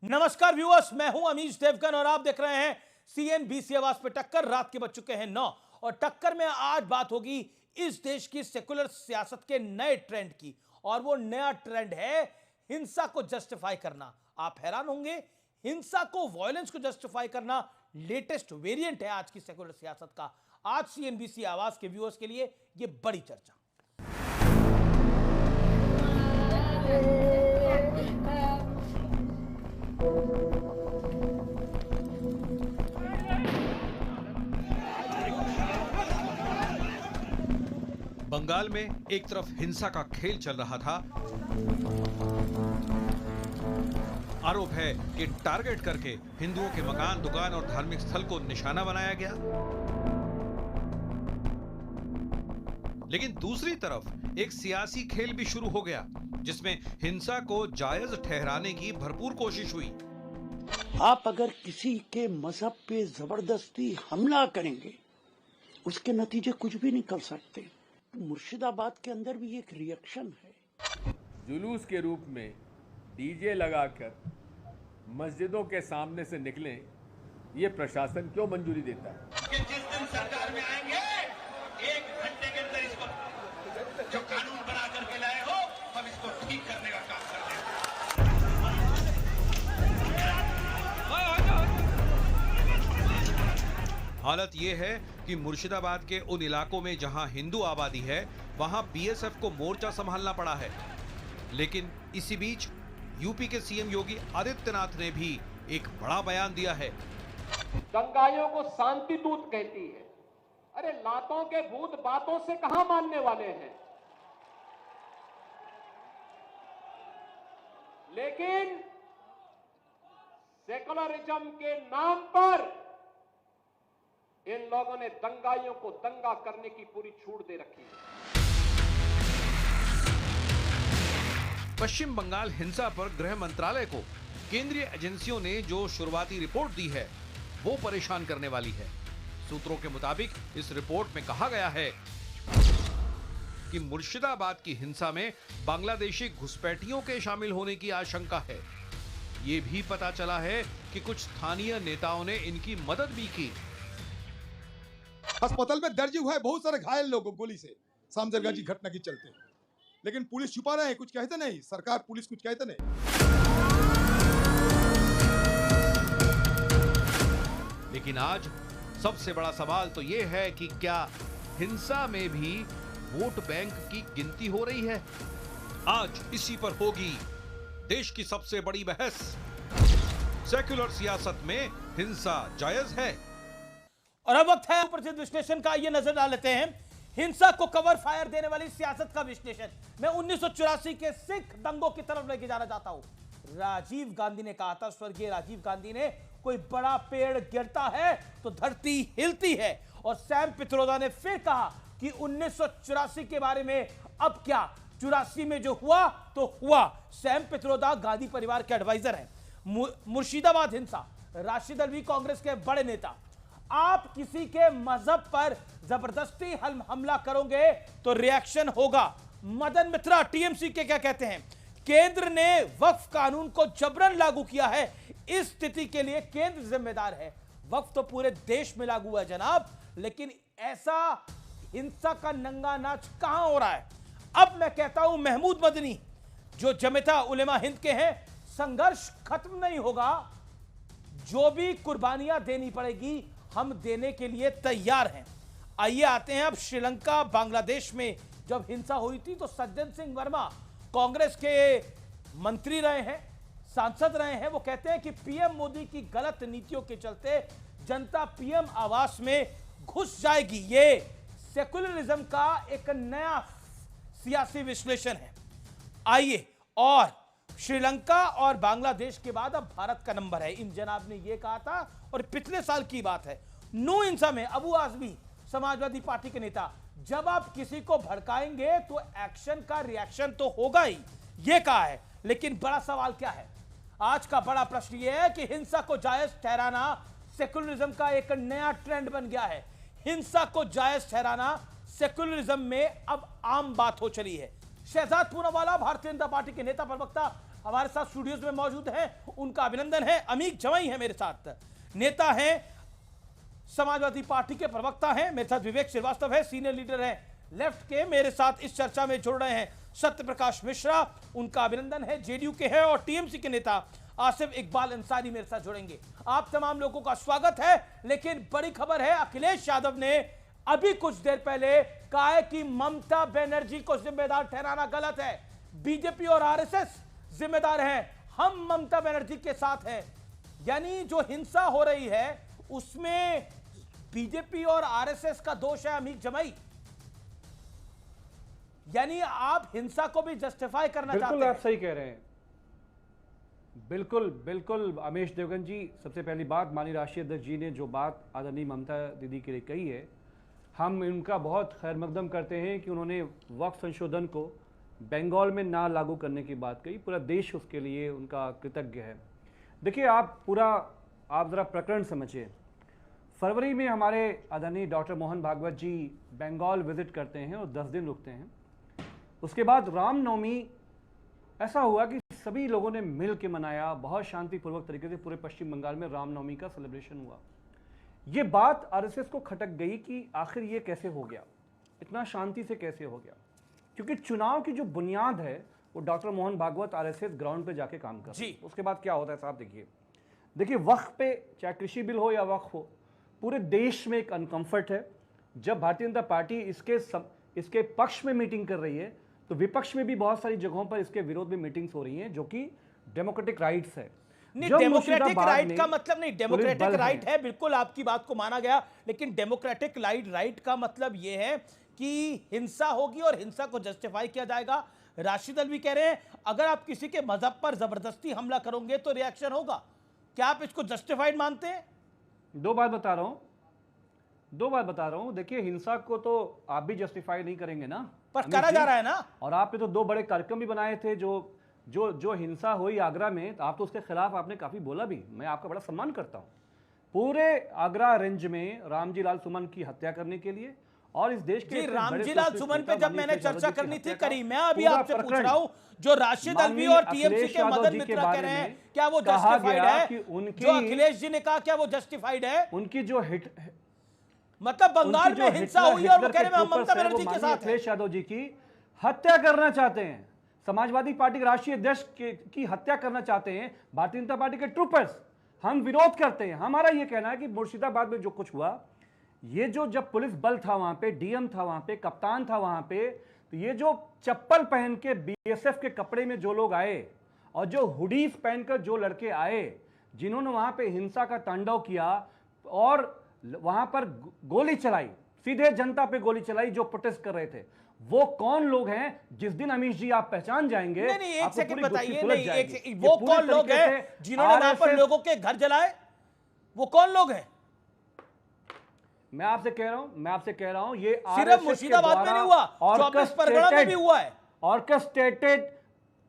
नमस्कार व्यूअर्स, मैं हूं अमीश देवगन और आप देख रहे हैं सीएनबीसी आवाज पे टक्कर। रात के बज चुके हैं 9 और टक्कर में आज बात होगी इस देश की सेकुलर सियासत के नए ट्रेंड की, और वो नया ट्रेंड है हिंसा को जस्टिफाई करना। आप हैरान होंगे, हिंसा को, वायलेंस को जस्टिफाई करना लेटेस्ट वेरिएंट है आज की सेकुलर सियासत का। आज सीएनबीसी आवाज के व्यूअर्स के लिए ये बड़ी चर्चा। बंगाल में एक तरफ हिंसा का खेल चल रहा था। आरोप है कि टारगेट करके हिंदुओं के मकान, दुकान और धार्मिक स्थल को निशाना बनाया गया। लेकिन दूसरी तरफ एक सियासी खेल भी शुरू हो गया जिसमें हिंसा को जायज ठहराने की भरपूर कोशिश हुई। आप अगर किसी के मजहब पे जबरदस्ती हमला करेंगे, उसके नतीजे कुछ भी निकल सकते। मुर्शिदाबाद के अंदर भी एक रिएक्शन है। जुलूस के रूप में डीजे लगाकर मस्जिदों के सामने से निकलें, ये प्रशासन क्यों मंजूरी देता है? कि जिस दिन सरकार में आएंगे, 1 घंटे के अंदर इसको जो कानून बना करके लाए हो, हम इसको ठीक करने का काम कर रहे हैं। हालत यह है कि मुर्शिदाबाद के उन इलाकों में जहां हिंदू आबादी है, वहां बीएसएफ को मोर्चा संभालना पड़ा है। लेकिन इसी बीच यूपी के सीएम योगी आदित्यनाथ ने भी एक बड़ा बयान दिया है। दंगाइयों को शांति दूत कहती है। अरे लातों के भूत बातों से कहां मानने वाले हैं? लेकिन सेकुलरिज्म के नाम पर इन लोगों ने दंगाइयों को दंगा करने की पूरी छूट दे रखी है। पश्चिम बंगाल हिंसा पर गृह मंत्रालय को केंद्रीय एजेंसियों ने जो शुरुआती रिपोर्ट दी है वो परेशान करने वाली है। सूत्रों के मुताबिक इस रिपोर्ट में कहा गया है कि मुर्शिदाबाद की हिंसा में बांग्लादेशी घुसपैठियों के शामिल होने की आशंका है। ये भी पता चला है कि कुछ स्थानीय नेताओं ने इनकी मदद भी की। अस्पताल में दर्ज हुआ है बहुत सारे घायल लोगों गोली से सामजरगा जी घटना के चलते, लेकिन पुलिस छुपा रहे हैं, कुछ कहते नहीं, सरकार पुलिस कुछ कहते नहीं। लेकिन आज सबसे बड़ा सवाल तो यह है कि क्या हिंसा में भी वोट बैंक की गिनती हो रही है? आज इसी पर होगी देश की सबसे बड़ी बहस। सेक्युलर सियासत में हिंसा जायज है? और अब वक्त है प्रसिद्ध विश्लेषण का। ये नजर डाल लेते हैं हिंसा को कवर फायर देने वाली सियासत का विश्लेषण। मैं 1984 के सिख दंगों की तरफ लेके जाना चाहता हूं। राजीव गांधी ने कहा था, स्वर्गीय राजीव गांधी ने, कोई बड़ा पेड़ गिरता है तो धरती हिलती है। और सैम पित्रोदा ने फिर कहा कि 1984 के बारे में अब क्या, 84 में जो हुआ तो हुआ। सैम पित्रोदा गांधी परिवार के एडवाइजर हैं। मुर्शिदाबाद हिंसा, राशिद अल्वी कांग्रेस के बड़े नेता, आप किसी के मजहब पर जबरदस्ती हमला करोगे तो रिएक्शन होगा। मदन मित्रा टीएमसी के क्या कहते हैं? केंद्र ने वक्फ कानून को जबरन लागू किया है, इस स्थिति के लिए केंद्र जिम्मेदार है। वक्फ तो पूरे देश में लागू हुआ है जनाब, लेकिन ऐसा हिंसा का नंगा नाच कहां हो रहा है? अब मैं कहता हूं महमूद मदनी जो जमियत उलेमा हिंद के हैं, संघर्ष खत्म नहीं होगा, जो भी कुर्बानियां देनी पड़ेगी हम देने के लिए तैयार हैं। आइए आते हैं अब श्रीलंका बांग्लादेश में जब हिंसा हुई थी तो सज्जन सिंह वर्मा कांग्रेस के मंत्री रहे हैं, सांसद रहे हैं। वो कहते हैं कि पीएम मोदी की गलत नीतियों के चलते जनता पीएम आवास में घुस जाएगी। ये सेकुलरिज्म का एक नया सियासी विश्लेषण है। आइए, और श्रीलंका और बांग्लादेश के बाद अब भारत का नंबर है, इन जनाब ने यह कहा था और पिछले साल की बात है। नो हिंसा में अबू आजमी समाजवादी पार्टी के नेता, जब आप किसी को भड़काएंगे तो एक्शन का रिएक्शन तो होगा ही, यह कहा है। लेकिन बड़ा सवाल क्या है? आज का बड़ा प्रश्न यह है कि हिंसा को जायज ठहराना सेकुलरिज्म का एक नया ट्रेंड बन गया है। हिंसा को जायज ठहराना सेकुलरिज्म में अब आम बात हो चली है। शहजाद पूनावाला भारतीय जनता पार्टी के नेता प्रवक्ता हमारे साथ स्टूडियोज में मौजूद हैं, उनका अभिनंदन है। अमीक जमाई है मेरे साथ, नेता हैं, समाजवादी पार्टी के प्रवक्ता हैं। मेरे साथ विवेक श्रीवास्तव है, सीनियर लीडर है लेफ्ट के। मेरे साथ इस चर्चा में जुड़ रहे हैं सत्य प्रकाश मिश्रा, उनका अभिनंदन है, जेडीयू के हैं। और टीएमसी के नेता आसिफ इकबाल अंसारी मेरे साथ जुड़ेंगे। आप तमाम लोगों का स्वागत है। लेकिन बड़ी खबर है, अखिलेश यादव ने अभी कुछ देर पहले कहा है कि ममता बनर्जी को जिम्मेदार ठहराना गलत है, बीजेपी और आरएसएस जिम्मेदार हैं, हम ममता बनर्जी के साथ हैं। यानी जो हिंसा हो रही है उसमें बीजेपी और आरएसएस का दोष है। अमीक जमाई, यानी आप हिंसा को भी जस्टिफाई करना चाहते हैं? बिल्कुल आप सही कह रहे हैं, बिल्कुल बिल्कुल। अमेश देवगन जी, सबसे पहली बात, माननीय राष्ट्रीय अध्यक्ष जी ने जो बात आदरणीय ममता दीदी के लिए कही है, हम इनका बहुत खैर मकदम करते हैं कि उन्होंने वक्फ संशोधन को बंगाल में ना लागू करने की बात कही। पूरा देश उसके लिए उनका कृतज्ञ है। देखिए, आप ज़रा प्रकरण समझिए। फरवरी में हमारे आदरणीय डॉक्टर मोहन भागवत जी बंगाल विजिट करते हैं और 10 दिन रुकते हैं। उसके बाद रामनवमी ऐसा हुआ कि सभी लोगों ने मिल के मनाया, बहुत शांतिपूर्वक तरीके से पूरे पश्चिम बंगाल में रामनवमी का सेलिब्रेशन हुआ। ये बात आरएसएस को खटक गई कि आखिर ये कैसे हो गया, इतना शांति से कैसे हो गया, क्योंकि चुनाव की जो बुनियाद है वो doctor Mohan Bhagwat RSS ground पे जाके काम कर रहे हैं। उसके बाद क्या होता है साहब, देखिए वक्फ पे, चाहे कृषि बिल हो या वक्फ हो, पूरे देश में एक अनकंफर्ट है। जब भारतीय जनता पार्टी इसके पक्ष में मीटिंग कर रही है तो विपक्ष में भी बहुत सारी जगहों पर इसके विरोध में मीटिंग्स हो रही हैं, जो कि डेमोक्रेटिक राइट्स है। नहीं, डेमोक्रेटिक राइट का मतलब नहीं, डेमोक्रेटिक राइट है, बिल्कुल आपकी बात को माना गया, लेकिन डेमोक्रेटिक राइट का मतलब यह है कि हिंसा होगी और हिंसा को जस्टिफाई किया जाएगा। राशिद अलवी कह रहे हैं अगर आप किसी के मजहब पर जबरदस्ती हमला करोगे तो रिएक्शन होगा। क्या आप इसको जस्टिफाइड मानते हैं? दो बात बता रहा हूं। देखिए, हिंसा को तो आप भी जस्टिफाई नहीं करेंगे ना, पर करा जा रहा है ना। और आपने तो 2 बड़े कार्यक्रम भी बनाए थे। जो हिंसा हुई आगरा में, तो आप तो उसके खिलाफ आपने काफी बोला भी, मैं आपका बड़ा सम्मान करता हूं। पूरे आगरा रेंज में रामजी लाल सुमन की हत्या करने के लिए और इस देश के रामजी लाल सुमन पे जब मैंने चर्चा करनी थी करी, मैं अभी आपसे पूछ रहा हूं, जो राशिद अलवी और टीएमसी के मदन मित्रा कह रहे हैं, क्या वो जस्टिफाइड है? जो अखिलेश जी ने कहा, क्या वो जस्टिफाइड है? उनकी जो मतलब बंगाल में हिंसा हुई और वो कह रहे हैं हम ममता बनर्जी के साथ हैं। अखिलेश यादव जी की हत्या करना चाहते हैं, समाजवादी पार्टी के राष्ट्रीय अध्यक्ष की हत्या करना चाहते हैं भारतीय जनता पार्टी के ट्रूपर्स। हम विरोध करते हैं। हमारा यह कहना है कि मुर्शिदाबाद में जो कुछ हुआ, ये जब पुलिस बल था वहां पे, डीएम था वहां पे, कप्तान था वहां पे, तो ये जो चप्पल पहन के बीएसएफ के कपड़े में जो लोग आए और जो हुडीज पहनकर जो लड़के आए, जिन्होंने वहां पे हिंसा का तांडव किया और वहां पर गोली चलाई, सीधे जनता पे गोली चलाई जो प्रोटेस्ट कर रहे थे, वो कौन लोग हैं? जिस दिन अमीश जी आप पहचान जाएंगे। नहीं, एक सेकंड बताइए, वो कौन लोग हैं जिन्होंने वहां पर लोगों के घर जलाए? वो कौन लोग हैं? मैं आपसे कह रहा हूं ये सिर्फ मुर्शिदाबाद में नहीं हुआ, 24 परगना में भी हुआ है।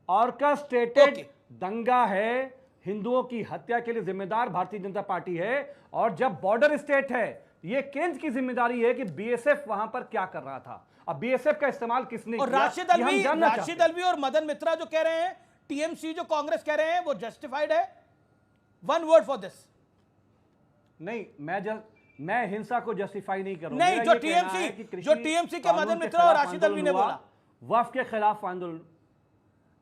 ऑर्केस्ट्रेटेड दंगा है, हिंदुओं की हत्या के लिए जिम्मेदार भारतीय जनता पार्टी है। और जब बॉर्डर स्टेट है, ये केंद्र की जिम्मेदारी है कि बीएसएफ वहां पर क्या कर रहा था, अब बीएसएफ का इस्तेमाल किसने और किया। राशिद अलवी और मदन मित्रा जो कह रहे हैं, टीएमसी जो कांग्रेस कह रहे हैं, वो जस्टिफाइड है? One word for this. नहीं, मैं हिंसा को जस्टिफाई नहीं करूंगा। नहीं, जो टीएमसी के मदन मित्रा और राशिद अलवी ने बोला वक्फ के खिलाफ आंदोलन,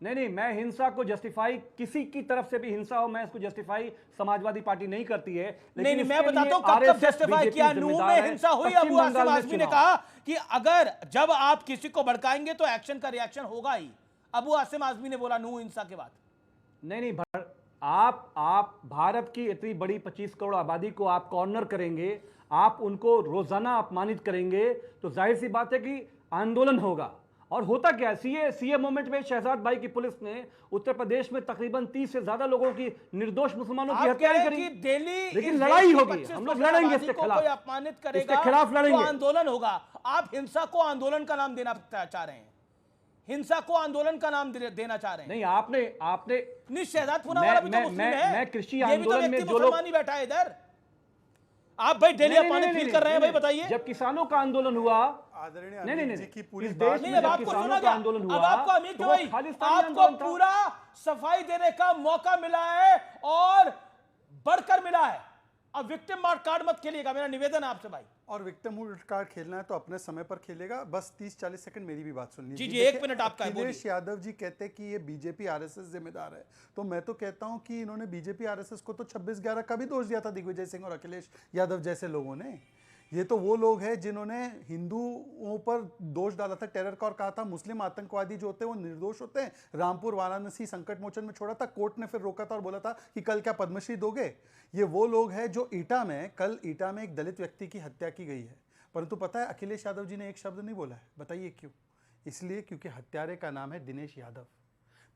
नहीं, मैं हिंसा को जस्टिफाई, किसी की तरफ से भी हिंसा हो, मैं इसको जस्टिफाई समाजवादी पार्टी नहीं करती है। नहीं, मैं बताता हूं कब जस्टिफाई किया। नूह में हिंसा हुई, अबू आसिम आजमी ने कहा कि अगर जब आप किसी को भड़काएंगे तो एक्शन का रिएक्शन होगा ही। अबू आसिम आजमी ने बोला नूह हिंसा के बाद। नहीं, आप भारत की इतनी बड़ी 25 करोड़ आबादी को आप कॉर्नर करेंगे, आप उनको रोजाना अपमानित करेंगे, तो जाहिर सी बात है कि आंदोलन होगा। और होता क्या है, सीए मूवमेंट में शहजाद भाई की पुलिस ने उत्तर प्रदेश में तकरीबन 30 से ज्यादा लोगों की, निर्दोष मुसलमानों की हत्याएं करी। लेकिन लड़ाई होगी, हम लोग लड़ेंगे इसके खिलाफ, अपमानित करेगा, इसके खिलाफ लड़ेंगे, तो आंदोलन होगा। आप हिंसा को आंदोलन का नाम देना चाह रहे हैं, हिंसा को आंदोलन का नाम देना चाह रहे हैं। नहीं, आपने नहीं, शहजाद पूनावाला भी तो मुस्लिम है, मैं कृषि आंदोलन में जो लोग बैठा है इधर, आप भाई डेली अपमानित फील कर रहे हैं, भाई बताइए। जब किसानों का आंदोलन हुआ, आदरणीय नहीं, अमित नहीं, जी की पूरी इस बात देश में नहीं, अब जब आपको किसानों सुना का गया। आंदोलन अब हुआ, आपको अमित तो भाई, खालिस्तानी आपको आंदोलन था। पूरा सफाई देने का मौका मिला है और बढ़कर मिला है। अब विक्टिम कार्ड मत खेलिएगा, मेरा निवेदन है आपसे भाई। और विक्टिमहुड कार्ड खेलना है तो अपने समय पर खेलेगा। बस 30-40 सेकंड मेरी भी बात सुन लीजिए। जी, 1 मिनट आपका है, अखिलेश यादव जी कहते कि ये बीजेपी आरएसएस जिम्मेदार है, तो मैं तो कहता हूं कि इन्होंने बीजेपी आरएसएस को तो 26/11 का भी दोष दिया था दिग्विजय सिंह और अखिलेश यादव जैसे लोगों ने। ये तो वो लोग हैं जिन्होंने हिंदुओं पर दोष डाला था टेरर का और कहा था मुस्लिम आतंकवादी जो होते हैं वो निर्दोष होते हैं। रामपुर वाराणसी संकट मोचन में छोड़ा था, कोर्ट ने फिर रोका था और बोला था कि कल क्या पद्मश्री दोगे। ये वो लोग हैं जो कल ईटा में एक दलित व्यक्ति की हत्या की गई है, परंतु पता है अखिलेश यादव जी ने एक शब्द नहीं बोला है। बताइए क्यों? इसलिए क्योंकि हत्यारे का नाम है दिनेश यादव।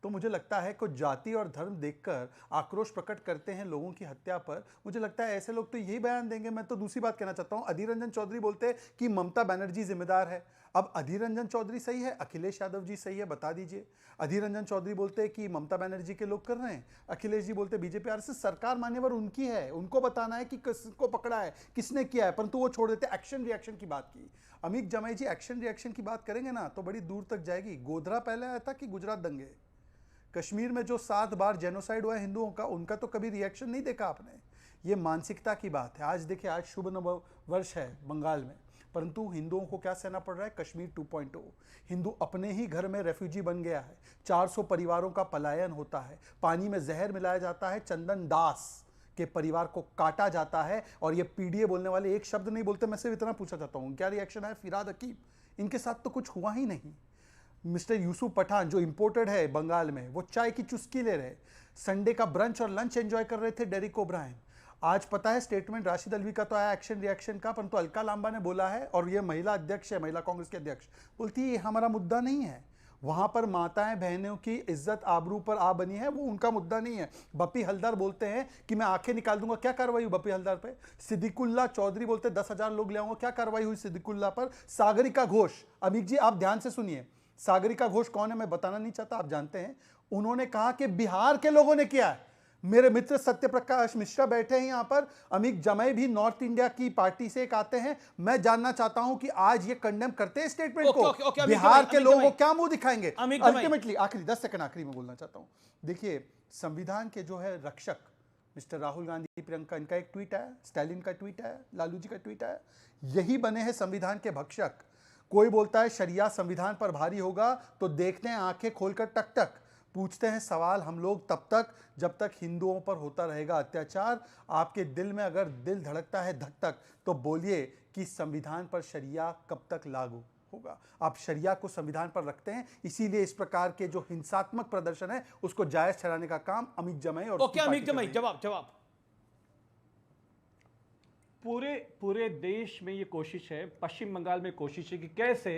तो मुझे लगता है कुछ जाति और धर्म देखकर आक्रोश प्रकट करते हैं लोगों की हत्या पर। मुझे लगता है ऐसे लोग तो यही बयान देंगे। मैं तो दूसरी बात कहना चाहता हूं, अधीर रंजन चौधरी बोलते हैं कि ममता बनर्जी जिम्मेदार है। अब अधीर रंजन चौधरी सही है, अखिलेश यादव जी सही है, बता दीजिए। अधीर रंजन चौधरी बोलते हैं कि ममता बनर्जी के लोग कर रहे हैं, अखिलेश जी बोलते हैं बीजेपी आरएसएस। सरकार मान्यवर उनकी है, उनको बताना है कि किसको पकड़ा है, किसने किया है, परंतु वो छोड़ देते। एक्शन रिएक्शन की बात की अमित जमाई जी, एक्शन रिएक्शन की बात करेंगे ना तो बड़ी दूर तक जाएगी। गोधरा पहले आया था कि गुजरात दंगे? कश्मीर में जो 7 बार जेनोसाइड हुआ है हिंदुओं का, उनका तो कभी रिएक्शन नहीं देखा आपने। ये मानसिकता की बात है। आज देखिए, आज शुभ नव वर्ष है बंगाल में, परंतु हिंदुओं को क्या सहना पड़ रहा है? कश्मीर 2.0। हिंदू अपने ही घर में रेफ्यूजी बन गया है। 400 परिवारों का पलायन होता है, पानी में जहर मिलाया जाता है, चंदन दास के परिवार को काटा जाता है और ये पीडीए बोलने वाले एक शब्द नहीं बोलते। मैं सिर्फ इतना पूछना चाहता हूँ, क्या रिएक्शन है? फिराद हकीम, इनके साथ तो कुछ हुआ ही नहीं। मिस्टर यूसुफ पठान जो इंपोर्टेड है बंगाल में, वो चाय की चुस्की ले रहे, संडे का ब्रंच और लंच एंजॉय कर रहे थे डेरिक ओब्रायन। आज पता है स्टेटमेंट राशिद अल्वी का तो आया एक्शन रिएक्शन का, परंतु अलका लांबा ने बोला है, और ये महिला अध्यक्ष है, महिला कांग्रेस के अध्यक्ष, बोलती है ये हमारा मुद्दा नहीं है। वहां पर माताएं बहनों की इज्जत आबरू पर आ बनी है, वो उनका मुद्दा नहीं है। बप्पी हलदर बोलते हैं कि मैं आंखें निकाल दूंगा, क्या कार्रवाई हुई बप्पी हलदर पे? सिद्दीकुल्ला चौधरी बोलते 10,000 लोग ले आऊंगा, क्या कार्रवाई हुई सिद्दीकुल्ला पर? सागरिका घोष, अमित जी आप ध्यान से सुनिए, सागरिका घोष कौन है मैं बताना नहीं चाहता, आप जानते हैं। उन्होंने कहा कि बिहार के लोगों ने किया है। मेरे मित्र सत्यप्रकाश मिश्रा बैठे हैं यहां पर, अमित जमाई भी नॉर्थ इंडिया की पार्टी से एक आते हैं। मैं जानना चाहता हूं कि आज ये कंडेम करते हैं स्टेटमेंट को? बिहार के लोगों को क्या मुंह दिखाएंगे? अल्टीमेटली आखिरी 10 सेकंड आखिरी में बोलना चाहता हूं। देखिए, संविधान के जो है रक्षक मिस्टर राहुल गांधी, प्रियंका, इनका एक ट्वीट है, स्टालिन का ट्वीट है, लालू जी का ट्वीट है, यही बने हैं संविधान के भक्षक। कोई बोलता है शरिया संविधान पर भारी होगा, तो देखते हैं आंखें खोलकर टक टक। पूछते हैं सवाल हम लोग तब तक जब तक हिंदुओं पर होता रहेगा अत्याचार। आपके दिल में अगर दिल धड़कता है धक तक, तो बोलिए कि संविधान पर शरिया कब तक लागू होगा? आप शरिया को संविधान पर रखते हैं, इसीलिए इस प्रकार के जो हिंसात्मक प्रदर्शन है उसको जायज ठहराने का काम अमित जमाई और अमित जमाई जवाब। पूरे देश में ये कोशिश है, पश्चिम बंगाल में कोशिश है कि कैसे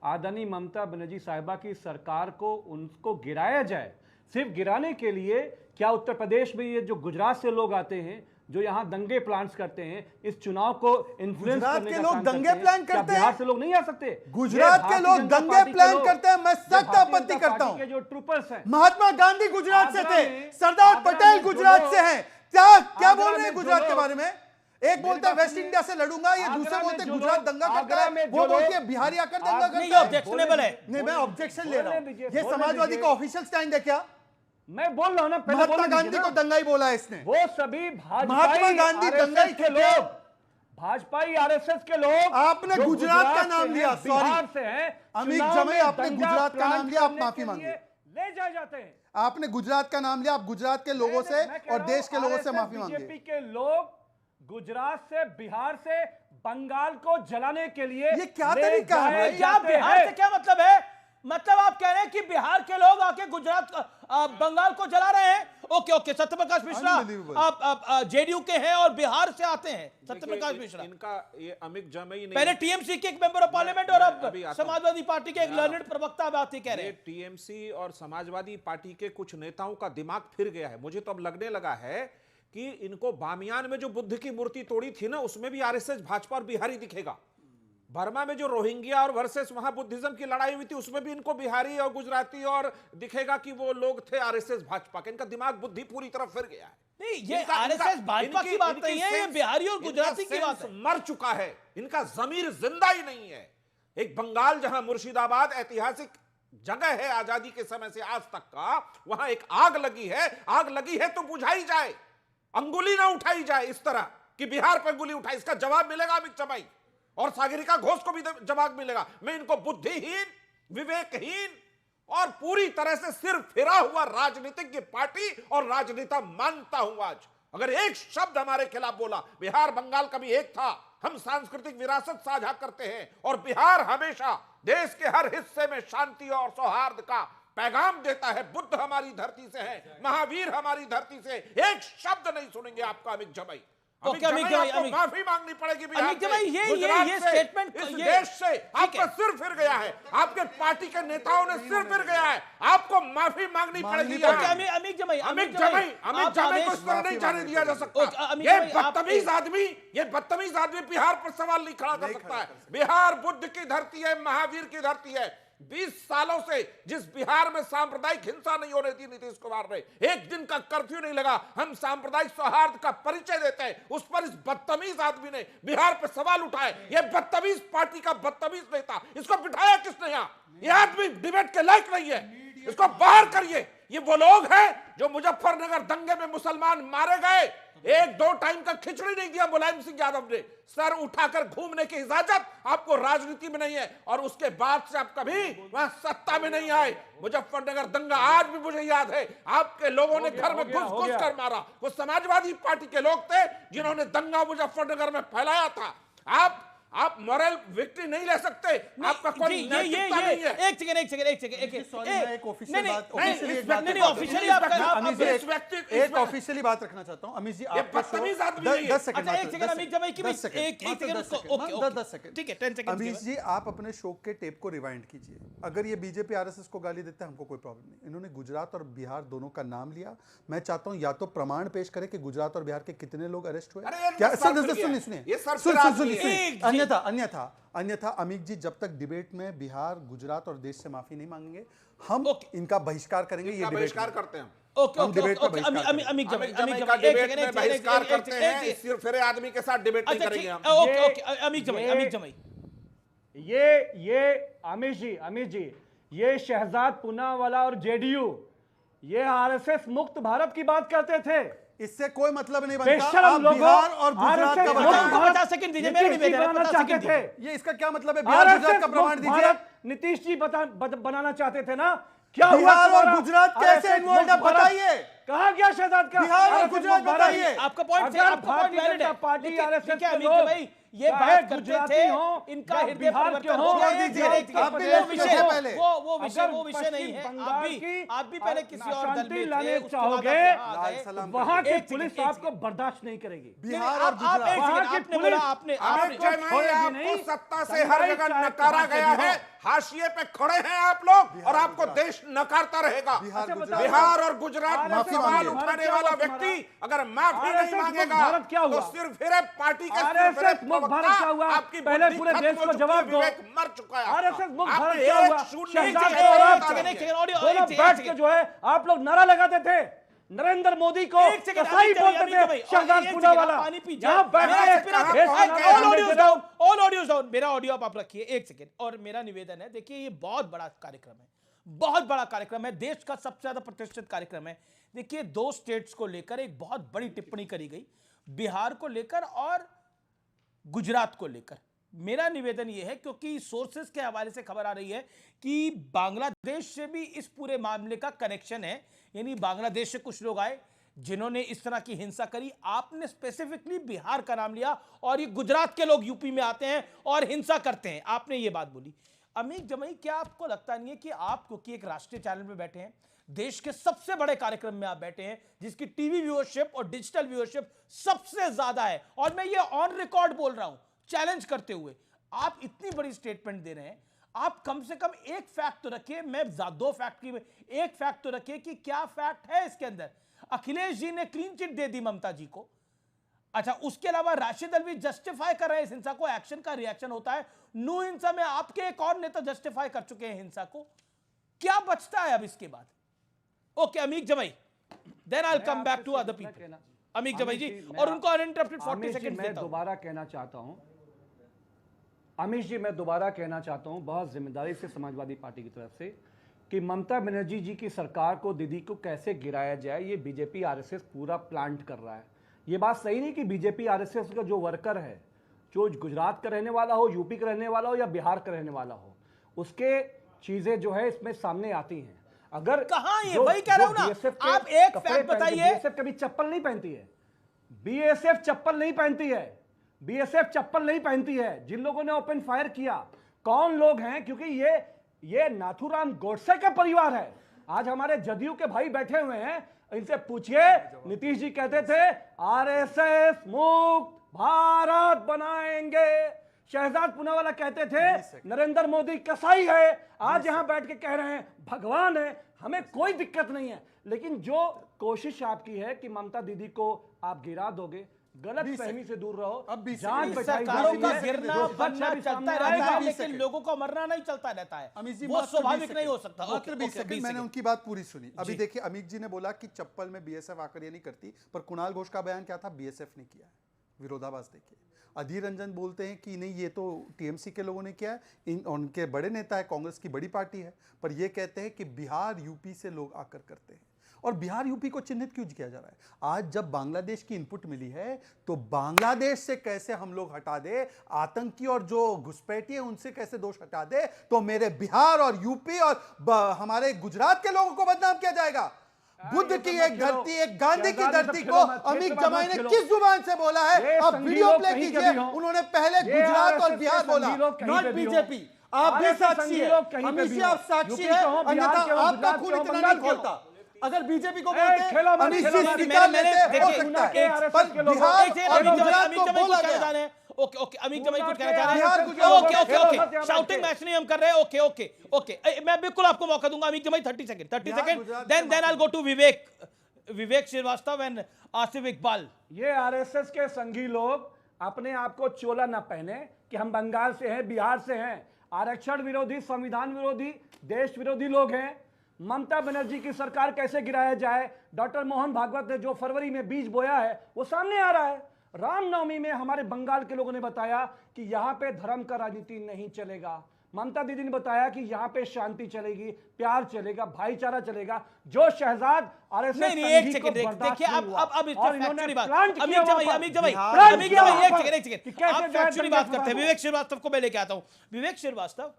आदरणीय ममता बनर्जी साहिबा की सरकार को उनको गिराया जाए। सिर्फ गिराने के लिए क्या उत्तर प्रदेश में ये जो गुजरात से लोग आते हैं, जो यहाँ दंगे प्लान्स करते हैं, इस चुनाव को इन्फ्लुएंस करने का काम दंगे प्लान करते हैं? बिहार से लोग नहीं आ सकते? गुजरात के लोग दंगे प्लान करते हैं, मैं सख्त आपत्ति करता हूं। जो ट्रूपर्स हैं, महात्मा गांधी गुजरात से थे, सरदार पटेल गुजरात से हैं। क्या बोल रहे हैं गुजरात के बारे में? एक बोलते हैं वेस्ट इंडिया से लड़ूंगा, ये दूसरे बोलते हैं गुजरात दंगा करता है, वो बोलते हैं बिहारी आकर दंगा करता है। ऑब्जेक्शनेबल है। नहीं, मैं ऑब्जेक्शन ले रहा हूं। ये समाजवादी का ऑफिशियल स्टैंड है क्या? मैं बोल रहा हूं ना, महात्मा गांधी को दंगाई बोला है इसने। वो सभी महात्मा गांधी दंगाई के लोग, भाजपाई आरएसएस के लोग। आपने गुजरात का नाम लिया, बिहार से हैं, अमित जमाई आपने गुजरात का नाम लिया, आप माफी मांगिए। ले जाते हैं। आपने गुजरात का नाम लिया, आप गुजरात के लोगों से और देश के लोगों से माफी मांगिए। बीजेपी के लोग गुजरात से, बिहार से बंगाल को जलाने के लिए ये क्या तरीका है? क्या बिहार से क्या मतलब है? मतलब आप कह रहे हैं कि बिहार के लोग आके गुजरात बंगाल को जला रहे हैं? ओके, सत्यप्रकाश मिश्रा आप जेडीयू के हैं और बिहार से आते हैं। सत्यप्रकाश मिश्रा, इनका ये अमित जमाई नहीं, पहले टीएमसी के एक मेंबर ऑफ पार्लियामेंट और अब समाजवादी पार्टी के एक लर्नेड प्रवक्ता बात ही कह रहे हैं। टीएमसी और समाजवादी पार्टी के कुछ नेताओं का दिमाग फिर गया है। मुझे तो अब लगने लगा है कि इनको बामियान में जो बुद्ध की मूर्ति तोड़ी थी ना, उसमें भी आरएसएस, भाजपा और बिहारी दिखेगा। बर्मा में जो रोहिंग्या और वर्सेस वहां बुद्धिज्म की लड़ाई हुई थी, उसमें भी इनको बिहारी और गुजराती और दिखेगा कि वो लोग थे आरएसएस भाजपा के। इनका दिमाग बुद्धि पूरी तरफ फिर गया है। नहीं, ये आरएसएस भाजपा की बात नहीं है, ये बिहारी और गुजराती की बात है। मर चुका है, इनका जमीर जिंदा ही नहीं है। एक बंगाल जहां मुर्शिदाबाद ऐतिहासिक जगह है आजादी के समय से आज तक का, वहां एक आग लगी है तो बुझाई जाए, अंगुली ना उठाई जाए इस तरह कि बिहार पर अंगुली उठाई। इसका जवाब मिलेगा अमित चमाई और सागरिका घोष को भी जवाब मिलेगा। मैं इनको बुद्धिहीन, विवेकहीन और पूरी तरह से सिर फिरा हुआ राजनीतिज्ञ पार्टी और राजनेता मानता हूं। आज अगर एक शब्द हमारे खिलाफ बोला, बिहार बंगाल कभी एक था, हम सांस्कृतिक विरासत साझा करते हैं और बिहार हमेशा देश के हर हिस्से में शांति और सौहार्द का पैगाम देता है। बुद्ध हमारी धरती से है, महावीर हमारी धरती से, एक शब्द नहीं सुनेंगे आपका अमित जमाई। आपको माफी मांगनी पड़ेगी बिहार से, गुजरात से, इस देश से आपका सिर फिर गया है, आपके पार्टी के नेताओं ने सिर फिर गया है, आपको माफी मांगनी पड़ेगी। अमित जमाई को इस तरह नहीं जाने दिया जा सकता। ये बदतमीज आदमी बिहार पर सवाल नहीं खड़ा कर सकता है। बिहार बुद्ध की धरती है, महावीर की धरती है। 20 सालों से जिस बिहार में सांप्रदायिक हिंसा नहीं हो रही थी, नीतीश कुमार ने एक दिन का कर्फ्यू नहीं लगा, हम सांप्रदायिक सौहार्द का परिचय देते हैं, उस पर इस बदतमीज आदमी ने बिहार पर सवाल उठाए। ये बदतमीज पार्टी का बदतमीज नेता, इसको बिठाया किसने यहां? ये आदमी डिबेट के लायक नहीं है, इसको बाहर करिए। ये वो लोग हैं जो मुजफ्फरनगर दंगे में मुसलमान मारे गए, 1-2 टाइम का खिचड़ी नहीं दिया मुलायम सिंह यादव ने, सर उठाकर घूमने की इजाजत आपको राजनीति में नहीं है और उसके बाद से आप कभी वहां सत्ता में नहीं आए। मुजफ्फरनगर दंगा आज भी मुझे याद है, आपके लोगों ने घर में घुस कर मारा। वो समाजवादी पार्टी के लोग थे जिन्होंने दंगा मुजफ्फरनगर में फैलाया था। आप मॉरल विक्ट्री नहीं ले सकते, आपका कोई नैतिकता नहीं है। एक सेकंड एक ऑफिशियली बात रखना चाहता हूं। अमित जी, आप 10 सेकंड, ठीक है, 10 सेकंड। अमित जी, आप अपने शो के टेप को रिवाइंड कीजिए। अगर ये बीजेपी आरएसएस को गाली देते हैं, हमको कोई प्रॉब्लम नहीं। इन्होंने गुजरात और बिहार दोनों का नाम लिया। मैं चाहता हूं या तो प्रमाण पेश करें कि गुजरात और बिहार के कितने लोग अरेस्ट हुए। क्या सुनिए, अन्यथा अमित जी जब तक डिबेट में बिहार, गुजरात और देश से माफी नहीं मांगेंगे, हम इनका बहिष्कार करेंगे। ये बहिष्कार करते हैं, हम डिबेट में बहिष्कार करते हैं, सिर्फ फिर आदमी के साथ डिबेट नहीं करेंगे हम। अमित जमाई, ये अमित जी, ये शहजाद पूनावाला और जेडीयू, ये आरएसएस मुक्त भारत की बात करते थे। इससे कोई मतलब नहीं बनता। आप बिहार और गुजरात का बताइए। 50 सेकंड दीजिए, मेरे निवेदन 50 सेकंड थे। ये इसका क्या मतलब है? बिहार गुजरात का प्रमाण दीजिए। नीतीश जी बनाना चाहते थे ना, क्या बिहार और गुजरात कैसे इन्वॉल्व है बताइए। कहा गया शहजाद का? बिहार और गुजरात बताइए। आपका पॉइंट वैलिड है। पार्टी आरएसएस के लोग भाई ये बात करते थे, इनका हृदय परिवर्तन हो गया। वो विषय नहीं है। आप भी पहले किसी और दल में लाने चाहोगे, वहां की पुलिस आपको बर्दाश्त नहीं करेगी। बिहार और गुजरात आपको सत्ता से हर जगह नकारा गया है, हाशिए पे खड़े हैं आप लोग और आपको देश नकारता रहेगा। बिहार और गुजरात में सवाल उठाने वाला व्यक्ति अगर माफी नहीं मांगेगा तो सिर्फ फिर पार्टी का भारत क्या हुआ? आपकी पहले पूरे देश को जवाब दो। मर चुका है। आरएसएस मुक्त भारत क्या हुआ? बैठ के जो है आप लोग नारा लगाते थे, नरेंद्र मोदी को कसाई बोलते थे, शहजाद पूनावाला। पानी पी जाओ, ऑल ऑडियोज डाउन। मेरा ऑडियो आप रखिए, एक सेकेंड। और मेरा निवेदन है, देखिए ये बहुत बड़ा कार्यक्रम है, बहुत बड़ा कार्यक्रम है, देश का सबसे ज्यादा प्रतिष्ठित कार्यक्रम है। देखिए 2 स्टेट्स को लेकर एक बहुत बड़ी टिप्पणी करी गई, बिहार को लेकर और गुजरात को लेकर। मेरा निवेदन यह है, क्योंकि सोर्सेस के हवाले से खबर आ रही है कि बांग्लादेश से भी इस पूरे मामले का कनेक्शन है, यानी बांग्लादेश से कुछ लोग आए जिन्होंने इस तरह की हिंसा करी। आपने स्पेसिफिकली बिहार का नाम लिया और ये गुजरात के लोग यूपी में आते हैं और हिंसा करते हैं, आपने ये बात बोली। अमित जमाई, क्या आपको लगता नहीं है कि आप, क्योंकि एक राष्ट्रीय चैनल में बैठे हैं, देश के सबसे बड़े कार्यक्रम में आप बैठे हैं जिसकी टीवी व्यूअरशिप और डिजिटल व्यूअरशिप सबसे ज्यादा है, और मैं ये ऑन रिकॉर्ड बोल रहा हूं चैलेंज करते हुए, आप इतनी बड़ी स्टेटमेंट दे रहे हैं, आप कम से कम एक फैक्ट तो रखिए। मैं 2 फैक्ट की, एक फैक्ट तो रखिए कि क्या फैक्ट है इसके अंदर। अखिलेश जी ने क्लीन चिट दे दी ममता जी को। अच्छा, उसके अलावा राशिद अलवी जस्टिफाई कर रहे हैं इस हिंसा को, एक्शन का रिएक्शन होता है। नो हिंसा में आपके एक और नेता जस्टिफाई कर चुके हैं हिंसा को। क्या बचता है अब इसके बाद? Okay Amique Jamai, then I will come back to other people. Amique Jamai ji, और उनको अनइंटरप्टेड 40 सेकंड मैं दोबारा कहना चाहता हूं अमीश जी, मैं दोबारा कहना चाहता हूं बहुत जिम्मेदारी से समाजवादी पार्टी की तरफ से कि ममता बनर्जी जी की सरकार को, दीदी को कैसे गिराया जाए, ये बीजेपी आरएसएस पूरा प्लांट कर रहा है। ये बात सही नहीं कि बीजेपी आरएसएस का जो वर्कर है, जो गुजरात का रहने वाला हो, यूपी का रहने वाला हो या बिहार का रहने वाला हो, उसके चीजें जो है इसमें सामने आती हैं। अगर कहां ये वही कह रहा हूं ना, आप एक फैक्ट बताइए। बीएसएफ कभी चप्पल नहीं पहनती है, बीएसएफ चप्पल नहीं पहनती है, बीएसएफ चप्पल नहीं पहनती है। जिन लोगों ने ओपन फायर किया कौन लोग हैं? क्योंकि ये नाथूराम गोडसे का परिवार है। आज हमारे जदयू के भाई बैठे हुए हैं, इनसे पूछिए। नीतीश जी कहते थे आरएसएस मुक्त भारत बनाएंगे, शहजाद पूनावाला कहते थे नरेंद्र मोदी कसाई है, आज यहां बैठ के कह रहे हैं भगवान है। हमें कोई दिक्कत नहीं है, लेकिन जो कोशिश आपकी है कि ममता दीदी को आप गिरा दोगे, गलत फहमी से दूर रहो। अब जान सरकारों का गिरना बनना चलता रहता है, लेकिन लोगों का मरना नहीं चलता रहता है, वो स्वाभाविक नहीं हो सकता। मात्र 20 सेकंड, मैंने उनकी बात पूरी सुनी। अभी देखिए, अमित जी ने बोला कि चप्पल में बीएसएफ आकर ये नहीं करती, पर कुणाल घोष का बयान क्या था? बीएसएफ ने किया है। विरोधाभास देखिए। अधीर रंजन बोलते हैं कि नहीं, ये तो टीएमसी के लोगों ने किया है, उनके बड़े नेता है, कांग्रेस की बड़ी पार्टी है, पर ये कहते हैं कि बिहार यूपी से लोग आकर करते हैं। और बिहार यूपी को चिन्हित क्यों किया जा रहा है? आज जब बांग्लादेश की इनपुट मिली है तो बांग्लादेश से कैसे हम लोग हटा दे, आतंकी और जो घुसपैठी है उनसे कैसे दोष हटा दे, तो मेरे बिहार और यूपी और हमारे गुजरात के लोगों को बदनाम किया जाएगा। बुद्ध की एक धरती, एक गांधी की धरती को अमित जमाई ने किस जुबान से बोला है? आप वीडियो प्ले कीजिए। उन्होंने पहले गुजरात और बिहार बोला, नॉट बीजेपी। आप भी साक्षी है, अमित जी आप साक्षी है, अन्यथा आपका खून इतना नहीं खोलता। अगर बीजेपी को बोलते अमित जी स्वीकार लेते हो सकता है, पर बिहार और गुजरात को बोला गया। ओके ओके, अमित जमाई कुछ कहना चाह रहे हैं? Okay okay okay, shouting match नहीं हम कर रहे हैं। ओके ओके ओके, मैं बिल्कुल आपको मौका दूंगा Amit Jamai. 30 second, then I will go to Vivek Srivastava and Asif Iqbal. ये आरएसएस के संगी लोग अपने आप को चोला ना पहने कि हम बंगाल से हैं, बिहार से हैं। आरक्षण विरोधी, संविधान विरोधी, देश विरोधी लोग हैं। ममता बनर्जी की सरकार कैसे गिराया जाए, डॉक्टर मोहन भागवत ने जो फरवरी में बीज बोया है वो सामने आ रहा है। रामनवमी में हमारे बंगाल के लोगों ने बताया कि यहां पे धर्म का राजनीति नहीं चलेगा। ममता दीदी ने बताया कि यहां पे शांति चलेगी, प्यार चलेगा, भाईचारा चलेगा। जो शहजाद आरएसएस नहीं एक सेकंड देखिए, अब इस फैक्चुअली बात अमित जमाई एक सेकंड, आप फैक्चुअली बात करते हैं। विवेक श्रीवास्तव को मैं लेके आता हूं। विवेक श्रीवास्तव,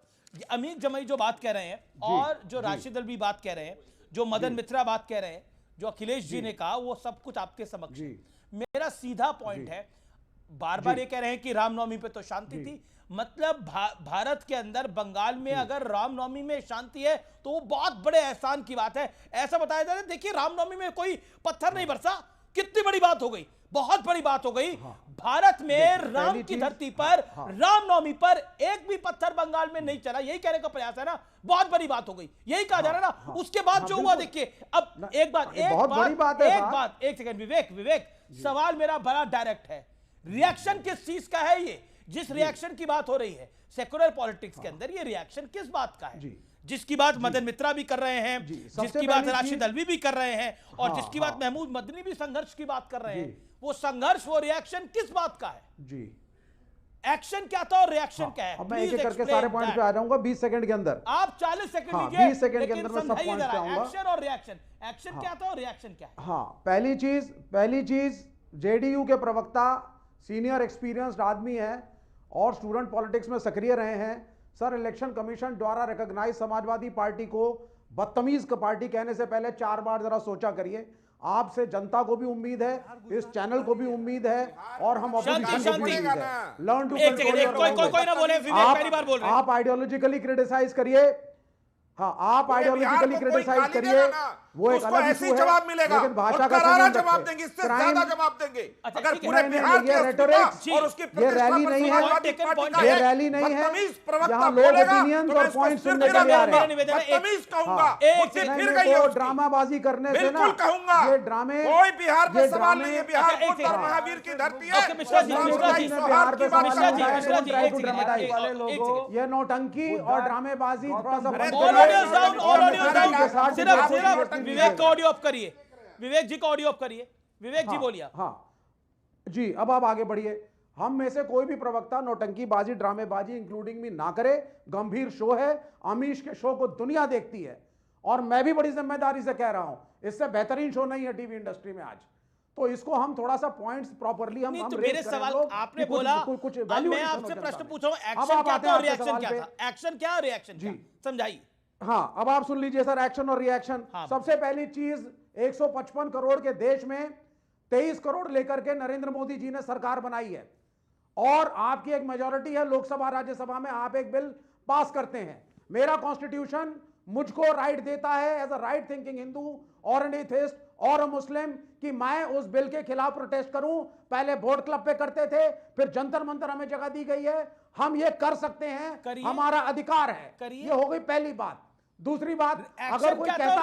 अमित जमाई जो बात कह रहे हैं और जो राशिद अलवी बात कह रहे हैं, जो मदन मित्रा बात कह रहे हैं, जो अखिलेश जी ने कहा, वो सब कुछ आपके समक्ष है। मेरा सीधा पॉइंट है, बार बार ये कह रहे हैं कि रामनवमी पे तो शांति थी, मतलब भारत के अंदर बंगाल में अगर रामनवमी में शांति है तो वो बहुत बड़े एहसान की बात है। ऐसा बताया जा रहा है, देखिए रामनवमी में कोई पत्थर नहीं बरसा, कितनी बड़ी बात हो गई, बहुत बड़ी बात हो गई। भारत में राम की धरती पर रामनवमी पर एक भी पत्थर बंगाल में नहीं चला, यही कहने का प्रयास है ना, बहुत बड़ी बात हो गई, यही कहा जा रहा है ना। उसके बाद जो हुआ देखिए, अब एक सेकंड विवेक, सवाल मेरा बड़ा डायरेक्ट है, रिएक्शन किस चीज का है? ये जिस रिएक्शन की बात हो रही है सेकुलर पॉलिटिक्स के अंदर, ये रिएक्शन किस बात का है? जिसकी बात मदन मित्रा भी कर रहे हैं, जिसकी बात राशिद अलवी भी कर रहे हैं, और जिसकी बात महमूद मदनी भी संघर्ष की बात कर रहे हैं, वो संघर्ष, वो रिएक्शन किस बात का है? जी, एक्शन क्या था और रिएक्शन क्या है? मैं एक करके सारे पॉइंट पे आ जाऊंगा 20 सेकंड के अंदर। आप 40 सेकंड लीजिए, 20 सेकंड के अंदर मैं सब पॉइंट पे आऊंगा। एक्शन और रिएक्शन, एक्शन क्या था और रिएक्शन क्या है? हाँ, पहली चीज जेडीयू के प्रवक्ता सीनियर एक्सपीरियंस्ड आदमी है और स्टूडेंट पॉलिटिक्स में सक्रिय रहे हैं। सर, इलेक्शन कमीशन द्वारा रिकॉग्नाइज समाजवादी पार्टी को बदतमीज का पार्टी कहने से पहले 4 बार जरा सोचा करिए। आपसे जनता को भी उम्मीद है, इस चैनल को भी उम्मीद है, और हम ऑपोजिशन को भी उम्मीद है। लर्न टू कोई ना बोले, पहली बार बोल रहे हैं। आप आइडियोलॉजिकली क्रिटिसाइज करिए, हाँ, आप आइडियोलॉजिकली क्रिटिसाइज करिए, वो एक अलग इशू है, जवाब मिलेगा, लेकिन भाषा का जवाब देंगे, इससे ज्यादा जवाब देंगे। अगर पूरे बिहार ये रेटोरिक्स, ये रैली नहीं है, ये रैली नहीं है, यहाँ लोग ओपिनियन और पॉइंट सुनने के लिए आ रहे हैं। ड्रामाबाजी करने से ना, ये ड्रामे, कोई बिहार में सवाल नहीं है, बिहार बुद्ध और महावीर की धरती है। ये नौटंकी और ड्रामेबाजी थोड़ा सा विवेक का ऑडियो ऑफ करिए, विवेक जी का ऑडियो ऑफ करिए, विवेक जी बोलिए। हाँ जी, अब आप आगे बढ़िए। हम में से कोई भी प्रवक्ता नौटंकीबाजी, ड्रामेबाजी इंक्लूडिंग भी ना करे। गंभीर शो है, अमीश के शो को दुनिया देखती है और मैं भी बड़ी जिम्मेदारी से कह रहा हूं, इससे बेहतरीन शो नहीं है टीवी इंडस्ट्री में आज। तो इसको हम थोड़ा सा पॉइंट्स प्रॉपर्ली हम तो मेरे सवाल आपने बोला, कुछ मैं आपसे प्रश्न पूछ रहा हूं, एक्शन क्या था और रिएक्शन क्या था? एक्शन क्या और रिएक्शन क्या, समझाइए। हाँ, अब आप सुन लीजिए सर, एक्शन और रिएक्शन। सबसे पहली चीज, 155 करोड़ के देश में 23 करोड़ लेकर के नरेंद्र मोदी जी ने सरकार बनाई है और आपकी एक मेजॉरिटी है लोकसभा राज्यसभा में, आप एक बिल पास करते हैं। मेरा कॉन्स्टिट्यूशन मुझको राइट देता है as a right thinking Hindu और एन एथिस्ट और अ मुस्लिम कि मैं उस बिल के खिलाफ प्रोटेस्ट करूं। पहले बोर्ड क्लब पे करते थे, फिर जंतर मंतर हमें जगह दी गई है, हम ये कर सकते हैं, हमारा अधिकार है। ये हो गई पहली बात। दूसरी बात, अगर कोई कहता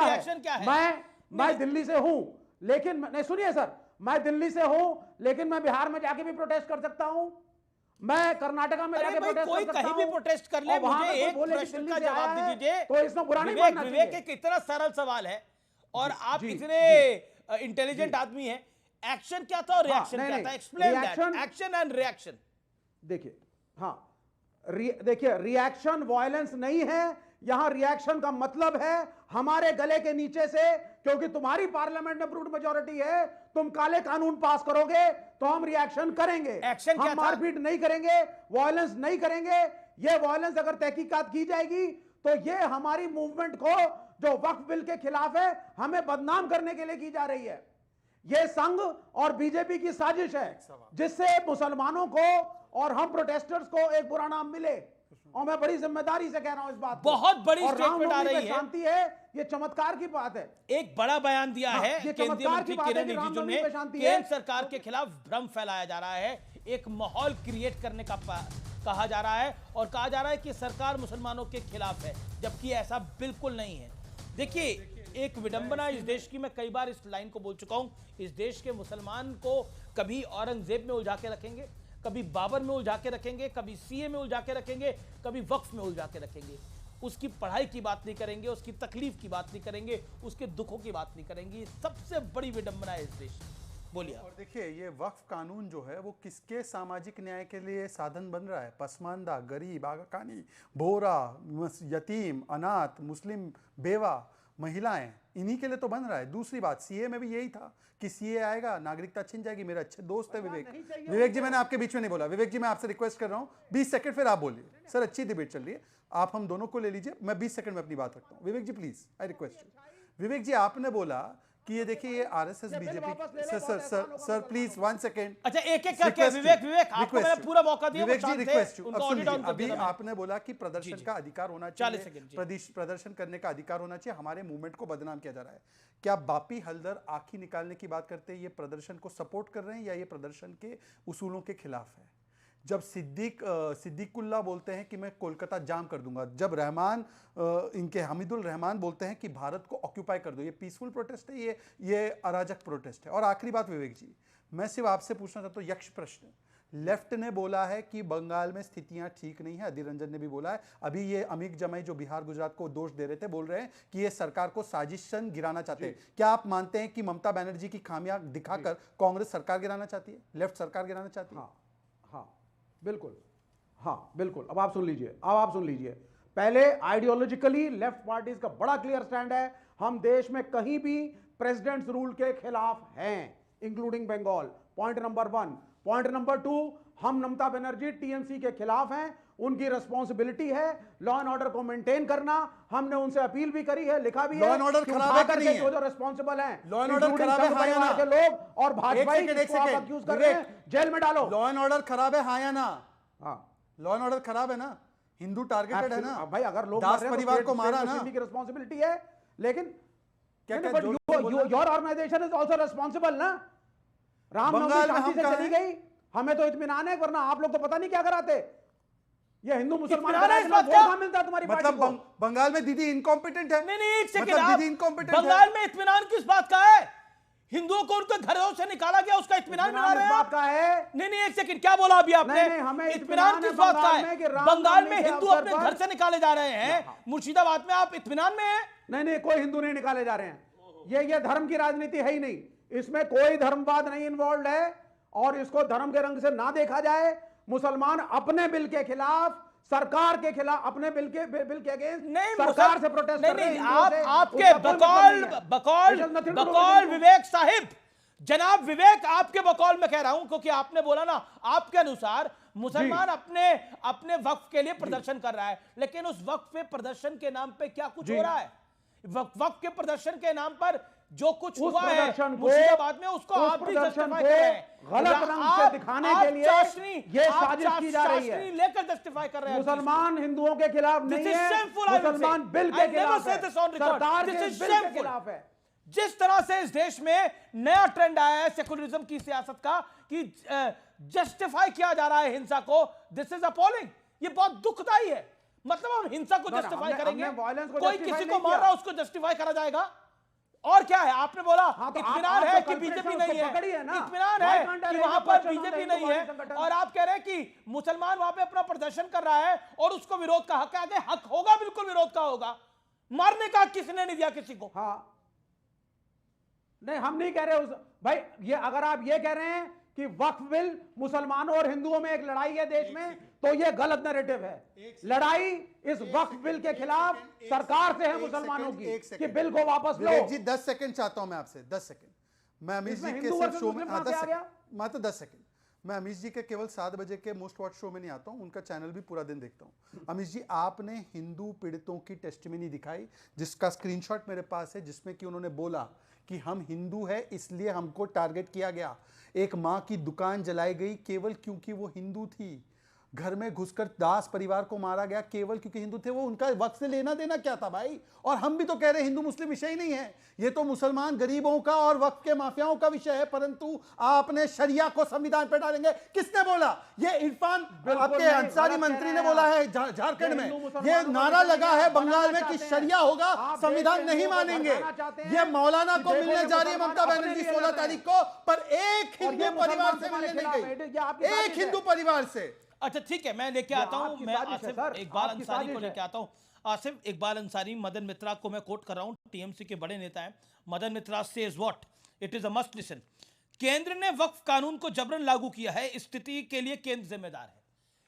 है मैं दिल्ली से हूं लेकिन नहीं, सुनिए सर, मैं दिल्ली से हूं लेकिन मैं बिहार में जाके भी प्रोटेस्ट कर सकता हूं, मैं कर्नाटका में जाके प्रोटेस्ट कर सकता हूं, कहीं भी प्रोटेस्ट कर ले। मुझे एक प्रश्न का जवाब दे दीजिए, तो इसमें बुरा नहीं मानना चाहिए। विवेक, एक इतना सरल सवाल है और आप इतने इंटेलिजेंट आदमी हैं, एक्शन क्या था और रिएक्शन क्या था? Explain that, action and reaction. देखिए, हाँ, देखिए, रिएक्शन वायलेंस नहीं है, यहां रिएक्शन का मतलब है हमारे गले के नीचे से, क्योंकि तुम्हारी पार्लियामेंट में ब्रूट मेजॉरिटी है, तुम काले कानून पास करोगे तो हम रिएक्शन करेंगे। एक्शन हम मारपीट नहीं करेंगे, वायलेंस नहीं करेंगे। ये वायलेंस अगर तहकीकात की जाएगी तो ये हमारी मूवमेंट को, जो वक्फ बिल के खिलाफ है, हमें बदनाम करने के लिए की जा रही है। ये संघ और बीजेपी की साजिश है जिससे मुसलमानों को और हम प्रोटेस्टर्स को एक बुरा नाम मिले, और मैं बड़ी जिम्मेदारी से कह रहा हूं इस बात। बहुत बड़ी स्टेटमेंट आ रही है, शांति है, ये चमत्कार की बात है। एक बड़ा बयान दिया है केंद्रीय मंत्री किरण रिजिजू ने, केंद्र सरकार के खिलाफ भ्रम फैलाया जा रहा है, एक माहौल क्रिएट करने का कहा जा रहा है और कहा जा रहा है कि सरकार मुसलमानों के खिलाफ है, जबकि ऐसा बिल्कुल नहीं है। देखिए, एक विडंबना इस देश की, मैं कई बार इस लाइन को बोल चुका हूं, इस देश के मुसलमान को कभी औरंगजेब में उलझा के रखेंगे, कभी बाबर में उलझा के रखेंगे, कभी सीए में उलझा के रखेंगे, कभी वक्फ में उलझा के रखेंगे। उसकी पढ़ाई की बात नहीं करेंगे, उसकी तकलीफ की बात नहीं करेंगे, उसके दुखों की बात नहीं करेंगे। सबसे बड़ी विडंबना है इस देश। बोलिए। और देखिए, ये वक्फ कानून जो है वो किसके सामाजिक न्याय के लिए साधन बन रहा है? पसमानदा, गरीब, आगाखानी, बोरा, यतीम, अनाथ, मुस्लिम, बेवा, महिलाएं, इन्हीं के लिए तो बन रहा है। दूसरी बात, सीए में भी यही था कि सीए आएगा, नागरिकता छिन जाएगी। मेरे अच्छे दोस्त है विवेक जी, मैंने आपके बीच में नहीं बोला। विवेक जी, मैं आपसे रिक्वेस्ट कर रहा हूँ 20 सेकंड, फिर आप बोलिए। सर, अच्छी डिबेट चल रही है, आप हम दोनों को ले लीजिए, मैं 20 सेकंड में अपनी बात रखता हूँ। विवेक जी प्लीज, आई रिक्वेस्ट यू। विवेक जी, आपने बोला कि ये देखिए, ये RSS BJP. Sir please 1 second. अच्छा, एक एक करके विवेक आपको मैंने पूरा मौका दिया। विवेक जी, रिक्वेस्ट यू। अभी आपने बोला कि प्रदर्शन का अधिकार होना चाहिए, प्रदर्शन करने का अधिकार होना चाहिए, हमारे मूवमेंट को बदनाम किया जा रहा है। क्या बापी हलदर आंखी निकालने की बात करते हैं, ये प्रदर्शन को सपोर्ट कर रहे हैं या ये प्रदर्शन के उसूलों के खिलाफ है? जब सिद्दीकुल्ला बोलते हैं कि मैं कोलकाता जाम कर दूंगा, जब रहमान, इनके हमीदुल रहमान बोलते हैं कि भारत को ऑक्यूपाई कर दो, ये पीसफुल प्रोटेस्ट है, ये अराजक प्रोटेस्ट है? और आखिरी बात विवेक जी, मैं सिर्फ आपसे पूछना चाहता हूँ यक्ष प्रश्न। लेफ्ट ने बोला है कि बंगाल में स्थितियां ठीक नहीं है, अधीर रंजन ने भी बोला है। अभी ये अमीक जमाई जो बिहार गुजरात को दोष दे रहे थे, बोल रहे हैं कि ये सरकार को साजिशन गिराना चाहते हैं। क्या आप मानते हैं कि ममता बनर्जी की खामियां दिखाकर कांग्रेस सरकार गिराना चाहती है, लेफ्ट सरकार गिराना चाहती है? हाँ, बिल्कुल, हाँ बिल्कुल। अब आप सुन लीजिए, पहले आइडियोलॉजिकली लेफ्ट पार्टीज का बड़ा क्लियर स्टैंड है, हम देश में कहीं भी प्रेसिडेंट्स रूल के खिलाफ हैं, including Bengal. Point number 1। Point number 2, हम ममता बनर्जी टीएमसी के खिलाफ हैं, उनकी रिस्पॉन्सिबिलिटी है लॉ एंड ऑर्डर को मेंटेन करना। हमने उनसे अपील भी करी है, लिखा भी है। लॉ एंड ऑर्डर खराब है कि नहीं है? जो रिस्पॉन्सिबल हैं, लॉ एंड ऑर्डर खराब है, हाँ या ना? के लोग और भाजपा एक्यूज कर रहे हैं, जेल में डालो। लॉ एंड ऑर्डर खराब है, हाँ या ना? हाँ, लॉ एंड ऑर्डर खराब है ना? हिंदू टारगेटेड है ना भाई? अगर लोग दास परिवार को मारा ना, की रिस्पॉन्सिबिलिटी है, लेकिन your organisation is also responsible ना। रामनवमी शांति से चली गई, हमें तो इत्मीनान है, वरना आप लोग तो पता नहीं क्या कराते। ये हिंदू मुसलमान मिलता तुम्हारी मतलब बंगाल में दीदी इनकॉम्पिटेंट है? नहीं, एक सेकंड, दीदी इनकॉम्पिटेंट है। बंगाल में इत्मीनान किस बात का है? हिंदुओं को उनके घरों से निकाला गया, उसका इत्मीनान मिला रहे हैं बात का है? नहीं, एक सेकंड, क्या बोला अभी आपने? हमें इत्मीनान किस बात का है? बंगाल में हिंदू अपने घर से निकाले जा रहे हैं, मुर्शिदाबाद में आप इत्मीनान में हैं? नहीं, कोई हिंदू नहीं निकाले जा रहे हैं। ये धर्म की राजनीति है ही नहीं, इसमें कोई धर्मवाद नहीं इन्वॉल्व है। और इसको धर्म के रंग से ना देखा जाए। मुसलमान अपने बिल के खिलाफ, सरकार के खिलाफ, अपने बिल के अगेंस्ट नहीं, सरकार से प्रोटेस्ट कर रहे हैं। आपके बकौल विवेक साहिब, जनाब विवेक, आपके बकौल में कह रहा हूं, क्योंकि आपने बोला ना, आपके अनुसार मुसलमान अपने वक्फ के लिए प्रदर्शन कर रहा है, लेकिन उस वक्फ पे प्रदर्शन के नाम पे क्या कुछ हो रहा है? वक्फ के प्रदर्शन के नाम पर जो कुछ हुआ है मुर्शिदाबाद में, उसको आप भी जस्टिफाई कर रहे हैं, गलत रंग से दिखाने के लिए ये साजिश की जा रही है, लेकर जस्टिफाई कर रहे हैं। मुसलमान हिंदुओं के खिलाफ नहीं है, मुसलमान बिल के खिलाफ है, सरकार के बिल के खिलाफ है। जिस तरह से इस देश में नया ट्रेंड आया है सेकुलरिज्म की सियासत का, कि जस्टिफाई किया जा रहा है हिंसा को, दिस इज अपॉलिंग। ये बहुत दुखदाई है। मतलब हम हिंसा को जस्टिफाई करेंगे, कोई किसी को मार रहा है उसको जस्टिफाई करा जाएगा, और क्या है? आपने बोला इत्मीनान है कि बीजेपी नहीं है, इत्मीनान है कि वहां पर बीजेपी नहीं है, और आप कह रहे हैं कि मुसलमान वहां पे अपना प्रदर्शन कर रहा है और उसको विरोध का हक है। आगे हक होगा, बिल्कुल विरोध का होगा, मारने का किसने नहीं दिया किसी को। हाँ, नहीं, हम नहीं कह रहे भाई, ये अगर आप ये कह रहे हैं कि वक्फ बिल मुसलमानों और हिंदुओं में एक लड़ाई है देश में, तो ये गलत नैरेटिव है। लड़ाई इस वक्फ बिल के खिलाफ सरकार से है मुसलमानों की, कि बिल को वापस लो। जी 10 सेकंड चाहता हूं मैं आपसे, 10 सेकंड। मैं अमीश जी के सिर्फ शो में 10 सेकंड। मैं अमीश जी के केवल 7 बजे के मोस्ट वॉच शो में नहीं आता हूं, उनका चैनल भी पूरा दिन देखता हूं। अमीश जी, आपने हिंदू पीड़ितों की टेस्टिमनी दिखाई, जिसका स्क्रीनशॉट मेरे पास है, जिसमें कि उन्होंने बोला कि हम हिंदू है इसलिए हमको टारगेट किया गया। एक मां की दुकान जलाई गई केवल क्योंकि वो हिंदू थी। घर में घुसकर दास परिवार को मारा गया केवल क्योंकि हिंदू थे। वो उनका वक्त से लेना देना क्या था भाई? और हम भी तो कह रहे हैं हिंदू मुस्लिम विषय ही नहीं है, ये तो मुसलमान गरीबों का और वक्त के माफियाओं का विषय है। परंतु आपने शरिया को संविधान पर डालेंगे, किसने बोला? ये इरफान आपके अंसारी मंत्री ने बोला है झारखंड में, ये नारा लगा है बंगाल में कि शरिया होगा, संविधान नहीं मानेंगे। ये मौलाना को मिलने जा रही है ममता बनर्जी 16 तारीख को, पर एक हिंदू परिवार से मिलने नहीं गई, एक हिंदू परिवार से। अच्छा ठीक है, मैं लेके आता हूं, मैं आसिफ इकबाल अंसारी को लेके आता हूं। आसिफ इकबाल अंसारी, मदन मित्रा को मैं कोट कर रहा हूं, टीएमसी के बड़े नेता हैं। Madan Mitra says what, it is a must listen. केंद्र ने वक्फ कानून को जबरन लागू किया है, इस स्थिति के लिए केंद्र जिम्मेदार है।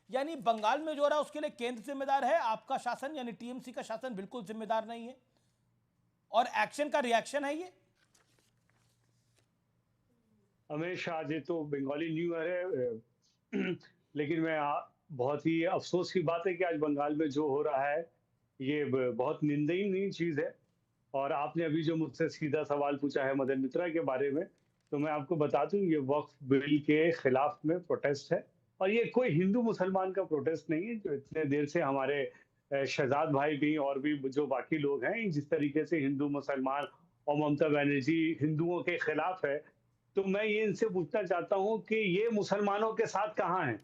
यानी बंगाल में जो हो रहा है उसके लिए केंद्र जिम्मेदार है, आपका शासन यानी टीएमसी का शासन बिल्कुल जिम्मेदार नहीं है, और एक्शन का रिएक्शन है ये। हमेशा आज तो बंगाली न्यू ईयर है, लेकिन मैं बहुत ही अफसोस की बात है कि आज बंगाल में जो हो रहा है ये बहुत निंदनीय चीज है। और आपने अभी जो मुझसे सीधा सवाल पूछा है मदन मित्रा के बारे में, तो मैं आपको बता दूं ये वक्फ बिल के खिलाफ में प्रोटेस्ट है, और ये कोई हिंदू मुसलमान का प्रोटेस्ट नहीं है। जो इतने देर से हमारे शहजाद भाई भी और भी जो बाकी लोग हैं, जिस तरीके से हिंदू मुसलमान और ममता बनर्जी हिंदुओं के खिलाफ है, तो मैं ये इनसे पूछना चाहता हूँ कि ये मुसलमानों के साथ कहाँ है?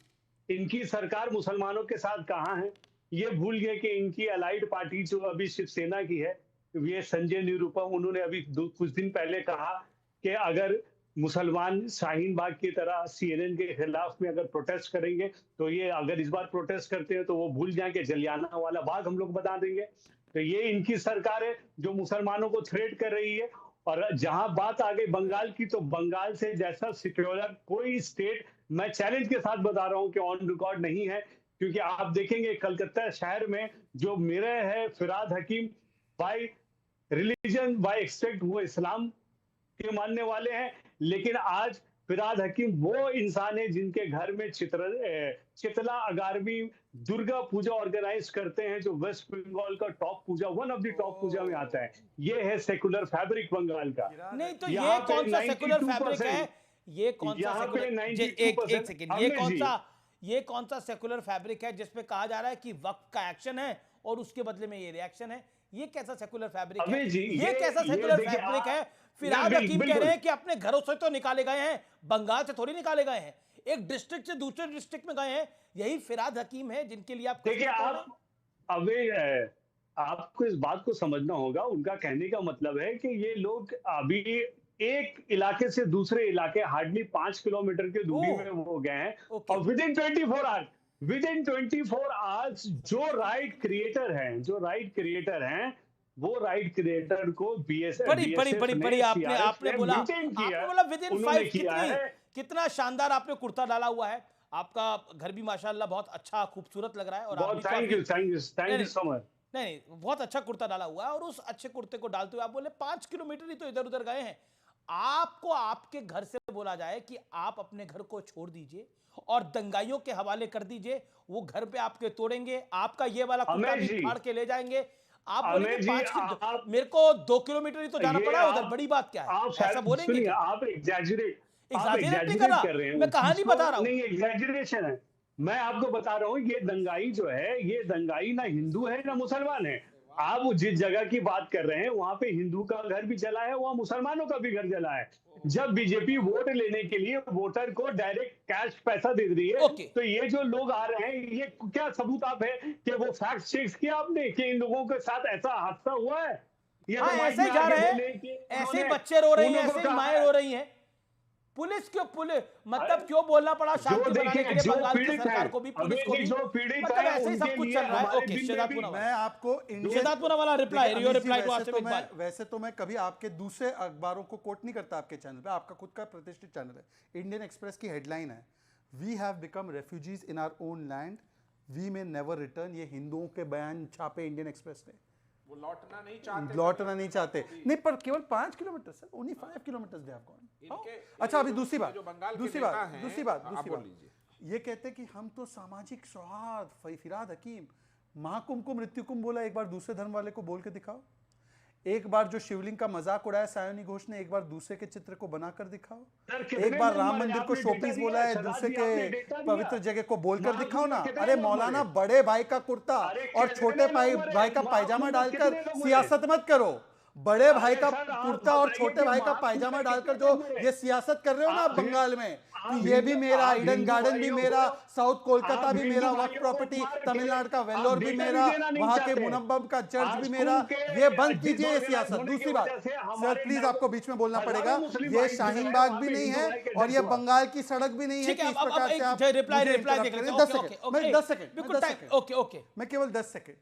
इनकी सरकार मुसलमानों के साथ कहाँ है? ये भूल गए कि इनकी अलाइड पार्टी जो अभी शिवसेना की है, ये संजय निरुपम, उन्होंने अभी कुछ दिन पहले कहा कि अगर मुसलमान शाहीन बाग की तरह सीएनएन के खिलाफ में अगर प्रोटेस्ट करेंगे, तो ये अगर इस बार प्रोटेस्ट करते हैं तो वो भूल जाए कि जलियाना वाला बाग हम लोग बता देंगे। तो ये इनकी सरकार है जो मुसलमानों को थ्रेट कर रही है। और जहां बात आ गई बंगाल की, तो बंगाल से जैसा सिक्योर कोई स्टेट, मैं चैलेंज के साथ बता रहा हूं कि ऑन रिकॉर्ड नहीं है, क्योंकि आप देखेंगे कलकत्ता शहर में जो मेरे है फिराद हकीम, बाय रिलीजन बाय एक्सपेक्ट वो इस्लाम के मानने वाले हैं, लेकिन आज फिराद हकीम वो इंसान है जिनके घर में चितला अगारवी दुर्गा पूजा ऑर्गेनाइज करते हैं, जो वेस्ट बंगाल का top puja, one of the top puja में आता है। ये है सेकुलर फैब्रिक बंगाल का। नहीं तो ये कौन सा सेकुलर फैब्रिक है? ये कौन सा एक सेकंड, ये कौन सा सेकुलर फैब्रिक है जिसपे कहा जा रहा है कि वक्त का एक्शन है और उसके बदले में ये रिएक्शन है? ये कैसा सेकुलर फैब्रिक है? ये कैसा सेकुलर फैब्रिक है? फिराद हकीम कह रहे हैं कि अपने घरों से तो निकाले गए हैं, बंगाल से थोड़ी निकाले गए हैं, एक डिस्ट्रिक्ट से दूसरे डिस्ट्रिक्ट में गए हैं। यही फिराद हकीम है जिनके लिए आप देखिए, आप अभी आपको इस बात को समझना होगा। उनका कहने का मतलब है कि ये लोग अभी एक इलाके से दूसरे इलाके हार्डली 5 किलोमीटर की दूरी में वो गए हैं, और विद इन 24 आवर्स जो राइट क्रिएटर हैं वो राइट क्रिएटर को बीएसएफ बड़ी आपने बोला विद इन 5 कितनी कितना शानदार आपने कुर्ता डाला हुआ है, आपका घर भी माशाल्लाह बहुत अच्छा खूबसूरत लग रहा है। और आप भी थैंक यू सो मच। नहीं, बहुत अच्छा कुर्ता डाला हुआ है और उस अच्छे कुर्ते को डालते हुए आप बोले 5 किलोमीटर ही तो इधर उधर गए हैं। आपको आपके घर से बोला जाए कि आप अपने घर को छोड़ दीजिए और दंगाइयों के हवाले कर दीजिए, वो घर पे आपके तोड़ेंगे, आपका ये वाला कुर्ता भी फाड़ के ले जाएंगे। आप बोलेंगे मेरे को 2 किलोमीटर ही तो जाना पड़ा उधर, बड़ी बात क्या है, ऐसा बोलेंगे? आप एग्जैजरेट नहीं कर रहा, मैं कहानी बता रहा हूं। नहीं, एग्जैजरेशन है। मैं आपको बता रहा हूँ, ये दंगाई जो है, ये दंगाई ना हिंदू है ना मुसलमान है। आप जिस जगह की बात कर रहे हैं वहां पे हिंदू का घर भी जला है, वहां मुसलमानों का भी घर जला है। जब बीजेपी वोट लेने के लिए वोटर को डायरेक्ट कैश पैसा दे रही है, तो ये जो लोग आ रहे हैं, ये क्या सबूत आप है कि वो फैक्ट चेक किया आपने कि इन लोगों के साथ ऐसा हादसा हुआ है? ये हाँ, ऐसे जा रहे हैं, ऐसे बच्चे रो रही हैं, ऐसे माएं रो रही हैं। पुलिस क्यों, मतलब क्यों बोलना पड़ा शांति बनाने के लिए बंगाल की सरकार को भी, पुलिस को भी, मतलब ऐसे ही सब कुछ चल रहा है। ओके, शेदात पूनावाला, मैं आपको Shehzad Poonawalla reply, your reply to Asif Iqbal. वैसे तो मैं कभी आपके दूसरे अखबारों को कोट नहीं करता आपके चैनल पे, आपका खुद का प्रतिष्ठित चैनल है। इंडियन एक्सप्रेस की हेडलाइन है, we have become refugees in our own land, we may never return. ये हिंदुओं के बयान छापे इंडियन एक्सप्रेस ने। वो लौटना नहीं चाहते, नहीं, पर केवल 5 kilometre sir, only 5 kilometre they have gone. अच्छा, अभी दूसरी बात, ये कहते कि हम तो सामाजिक सौहार्द, फिराद हकीम, महाकुंभ को मृत्युकुंभ बोला, एक बार दूसरे धर्म वाले को बोल के दिखाओ। एक बार जो शिवलिंग का मजाक उड़ाया सायोनी घोष ने, एक बार दूसरे के चित्र को बनाकर दिखाओ। एक बार राम मंदिर को शोपीस बोला है, दूसरे के पवित्र जगह को बोलकर दिखाओ ना। अरे मौलाना, बड़े भाई का कुर्ता और छोटे भाई का पायजामा डालकर सियासत मत करो। बड़े भाई का कुर्ता और छोटे भाई का पायजामा डालकर जो ये सियासत कर रहे हो ना बंगाल में, कि ये भी मेरा, ईडन गार्डन भी मेरा, साउथ कोलकाता भी मेरा वक्त प्रॉपर्टी, तमिलनाडु का वेल्लोर भी मेरा, वहां के मुनब्बम का चर्च भी मेरा, ये बंद कीजिए ये सियासत। दूसरी बात सर, प्लीज आपको बीच में बोलना पड़ेगा, ये शाहीन बाग भी नहीं है और ये बंगाल की सड़क भी नहीं है कि इस प्रकार से आप 10 सेकंड, मैं केवल 10 सेकंड।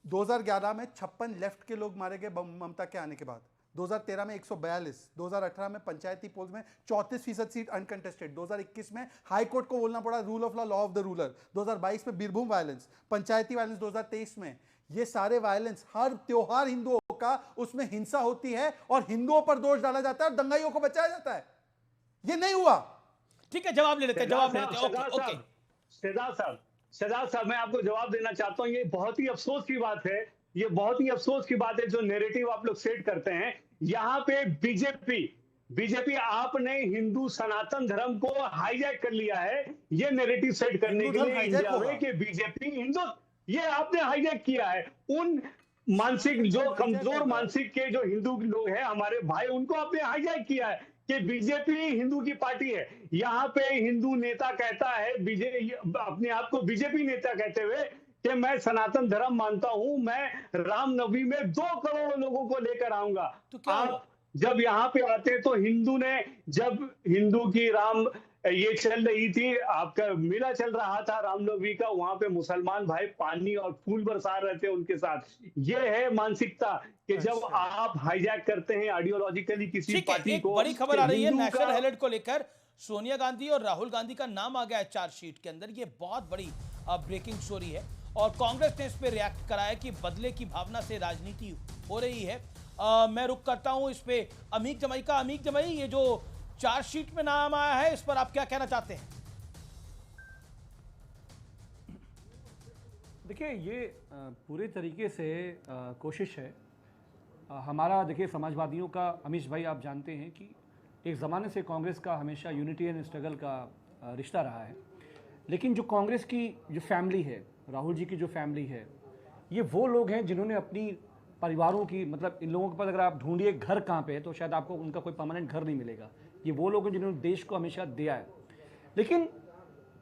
2011 में 56 लेफ्ट के लोग मारे गए ममता के आने के बाद। 2013 में 142, 2018 में पंचायती पोल्स में 34% सीट अनकंटेस्टेड, 2021 में हाई कोर्ट को बोलना पड़ा rule of law of the ruler, 2022 में बीरभूम वायलेंस, पंचायती वायलेंस 2023 में। ये सारे वायलेंस, हर त्योहार हिंदुओं का, उसमें हिंसा होती है और हिंदुओं पर दोष डाला जाता है और दंगाइयों को बचाया जाता है। ये नहीं हुआ। ठीक है, जवाब ले लेते हैं, जवाब ले लेते हैं। ओके, शहजाद साहब, मैं आपको जवाब देना चाहता हूं। ये बहुत ही अफसोस की बात है, ये बहुत ही अफसोस की बात है जो नैरेटिव आप लोग सेट करते हैं। यहाँ पे बीजेपी आपने हिंदू सनातन धर्म को हाईजैक कर लिया है, ये नैरेटिव सेट करने के लिए इंडिया में कि बीजेपी हिंदू, ये आपने हाईजैक किया है। उन मानसिक, जो कमजोर मानसिक के जो हिंदू लोग हैं हमारे भाई, उनको आपने हाईजैक किया है कि बीजेपी हिंदू की पार्टी है। यहाँ पे हिंदू नेता कहता है, अपने आप को बीजेपी नेता कहते हुए, कि मैं सनातन धर्म मानता हूं, मैं रामनवमी में 2 करोड़ लोगों को लेकर आऊंगा। तो क्या आप जब यहाँ पे आते तो हिंदू ने, जब हिंदू की राम ये चल रही थी, आपका मेला चल रहा था रामनवमी का, वहां पे मुसलमान भाई पानी और फूल बरसा रहे थे उनके साथ। ये है मानसिकता कि जब आप हाईजैक करते हैं आइडियोलॉजिकली किसी पार्टी को। बड़ी खबर आ रही है नेशनल हेराल्ड को लेकर, सोनिया गांधी और राहुल गांधी का नाम आ गया है चार्जशीट के अंदर। ये बहुत बड़ी ब्रेकिंग स्टोरी है और कांग्रेस ने इस पर रिएक्ट कराया कि बदले की भावना से राजनीति हो रही है। मैं रुक करता हूं इस पे अमीक जमाई का। अमीक जमाई, ये जो चार्जशीट में नाम आया है, इस पर आप क्या कहना चाहते हैं? देखिए, ये पूरे तरीके से कोशिश है हमारा। देखिए, समाजवादियों का, अमीश भाई आप जानते हैं कि एक ज़माने से कांग्रेस का हमेशा यूनिटी एंड स्ट्रगल का रिश्ता रहा है, लेकिन जो कांग्रेस की जो फैमिली है, राहुल जी की जो फैमिली है, ये वो लोग हैं जिन्होंने अपनी परिवारों की, मतलब इन लोगों के पास अगर आप ढूंढिए घर कहाँ पे है तो शायद आपको उनका कोई परमानेंट घर नहीं मिलेगा। ये वो लोग हैं जिन्होंने देश को हमेशा दिया है। लेकिन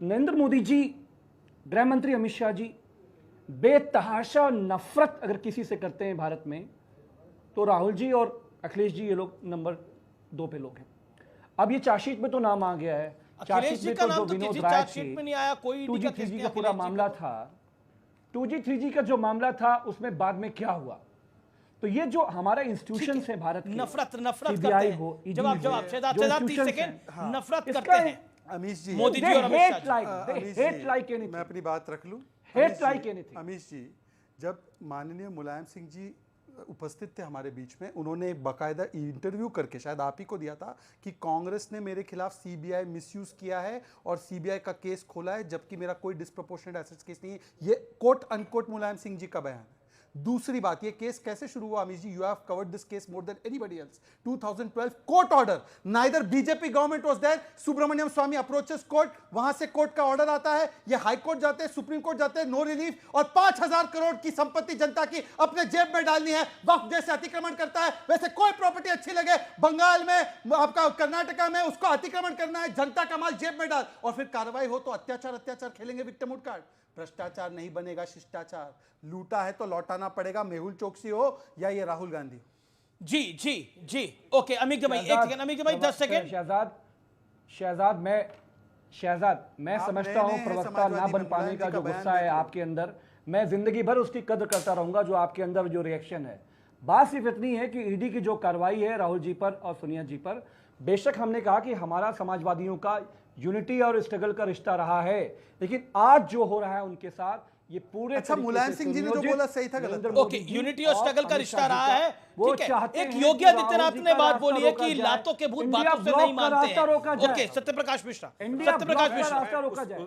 नरेंद्र मोदी जी, गृह मंत्री अमित शाह जी बेतहाशा नफरत अगर किसी से करते हैं भारत में, तो राहुल जी और अखिलेश जी ये लोग नंबर 2 पे लोग हैं। अब ये चार्जशीट में तो नाम आ गया है, चार्जशीट में तो जो विनोद राय थे, 2G 3G का पूरा मामला था, 2G 3G का जो मामला था उसमें बाद में क्या हुआ, तो ये जो हमारे इंस्टीट्यूशंस है भारत के, नफरत करते CBI हैं। हो, ED जवाब हो, शहजाद जो 30 institutions सेकंड हैं, नफरत इसका करते हैं अमीश जी, मोदी जी और Amit Shah ji. hate like anything. मैं अपनी बात रख लूं। Hate अमीश जी, like anything. अमीश जी, जब माननीय मुलायम सिंह जी उपस्थित थे हमारे बीच में, उन्होंने एक बाकायदा इंटरव्यू करके शायद आप ही को दिया था कि कांग्रेस ने मेरे खिलाफ सीबीआई मिसयूज किया है और सीबीआई का केस खोला है, जबकि मेरा कोई डिस्प्रोपोर्शनेट एसेट्स केस नहीं है। ये कोट अनकोट मुलायम सिंह जी का बयान है। दूसरी बात, ये केस कैसे शुरू हुआ Amish ji? You have covered this case more than anybody else. 2012 court order, neither BJP government was there, Subramanian Swamy approaches court, वहां से कोर्ट का ऑर्डर आता है, ये हाई कोर्ट जाते हैं, सुप्रीम कोर्ट जाते हैं, नो रिलीफ, और 5000 करोड़ की संपत्ति जनता की अपने जेब में डालनी है। वक्फ जैसे अतिक्रमण करता है वैसे कोई प्रॉपर्टी अच्छी लगे बंगाल में, आपका कर्नाटका में, उसको अतिक्रमण करना है, जनता का माल जेब में डाल, और फिर कार्रवाई हो तो अत्याचार खेलेंगे विक्टिमहुड कार्ड। भ्रष्टाचार नहीं बनेगा शिष्टाचार। लूटा है तो लौटाना पड़ेगा, मेहुल चोकसी हो या ये राहुल गांधी। जी ओके अमित भाई, 1 सेकंड, अमित भाई 10 सेकंड। शहजाद मैं समझता हूं प्रवक्ता ना बन पाने का जो गुस्सा है आपके अंदर, मैं जिंदगी भर उसकी कदर करता रहूंगा जो आपके अंदर जो रिएक्शन है। बात सिर्फ इतनी है कि ईडी की जो कार्रवाई है राहुल जी पर और सोनिया जी पर, बेशक हमने कहा कि हमारा समाजवादियों का यूनिटी और स्ट्रगल का रिश्ता रहा है, लेकिन आज जो हो रहा है उनके साथ ये पूरे अच्छा, मुलायम सिंह जी ने जो बोला सही था गलत? ओके, यूनिटी और स्ट्रगल का रिश्ता रहा है, ठीक है। एक योगी आदित्यनाथ ने बात बोली है कि लातों के भूत बातों से नहीं मानते हैं। ओके, सत्यप्रकाश मिश्रा,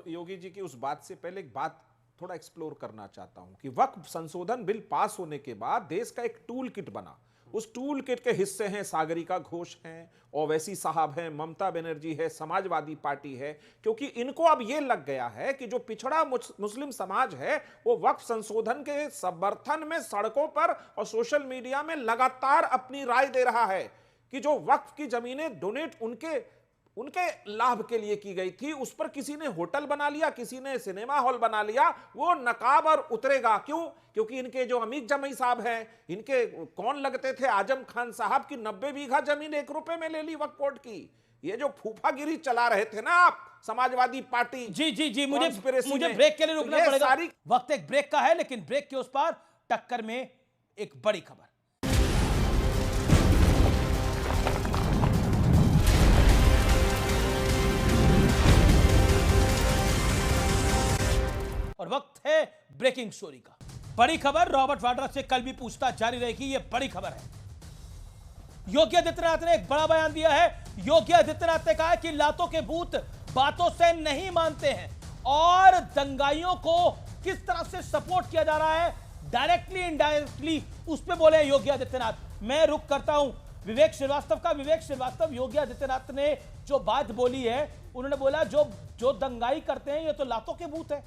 योगी जी की उस बात से पहले एक बात थोड़ा एक्सप्लोर करना चाहता हूं कि वक्फ संशोधन बिल पास होने के बाद देश का एक टूल किट बना। उस टूल किट के हिस्से हैं सागरिका घोष हैं, ओवैसी साहब हैं, ममता बनर्जी है, समाजवादी पार्टी है, क्योंकि इनको अब यह लग गया है कि जो पिछड़ा मुस्लिम समाज है वो वक्फ संशोधन के समर्थन में सड़कों पर और सोशल मीडिया में लगातार अपनी राय दे रहा है कि जो वक्फ की जमीनें डोनेट उनके लाभ के लिए की गई थी, उस पर किसी ने होटल बना लिया, किसी ने सिनेमा हॉल बना लिया, वो नकाब और उतरेगा। क्यों? क्योंकि इनके जो अमीर जमई साहब हैं, इनके कौन लगते थे, आजम खान साहब की 90 बीघा जमीन 1 रुपए में ले ली वक्फ बोर्ड की। ये जो फूफागिरी चला रहे थे ना आप समाजवादी पार्टी, जी मुझे ब्रेक के लिए रुकना पड़ेगा। वक्त एक ब्रेक का है, लेकिन ब्रेक के उस पार टक्कर में एक बड़ी खबर। और वक्त है ब्रेकिंग स्टोरी का। बड़ी खबर, रॉबर्ट वाड्रा से कल भी पूछताछ जारी रहेगी, यह बड़ी खबर है। योगी आदित्यनाथ ने एक बड़ा बयान दिया है। योगी आदित्यनाथ ने कहा कि लातों के भूत बातों से नहीं मानते हैं, और दंगाइयों को किस तरह से सपोर्ट किया जा रहा है डायरेक्टली इनडायरेक्टली, उस पर बोले योगी आदित्यनाथ। मैं रुक करता हूं विवेक श्रीवास्तव का। विवेक श्रीवास्तव, योगी आदित्यनाथ ने जो बात बोली है, उन्होंने बोला जो दंगाई करते हैं ये तो लातों के भूत है,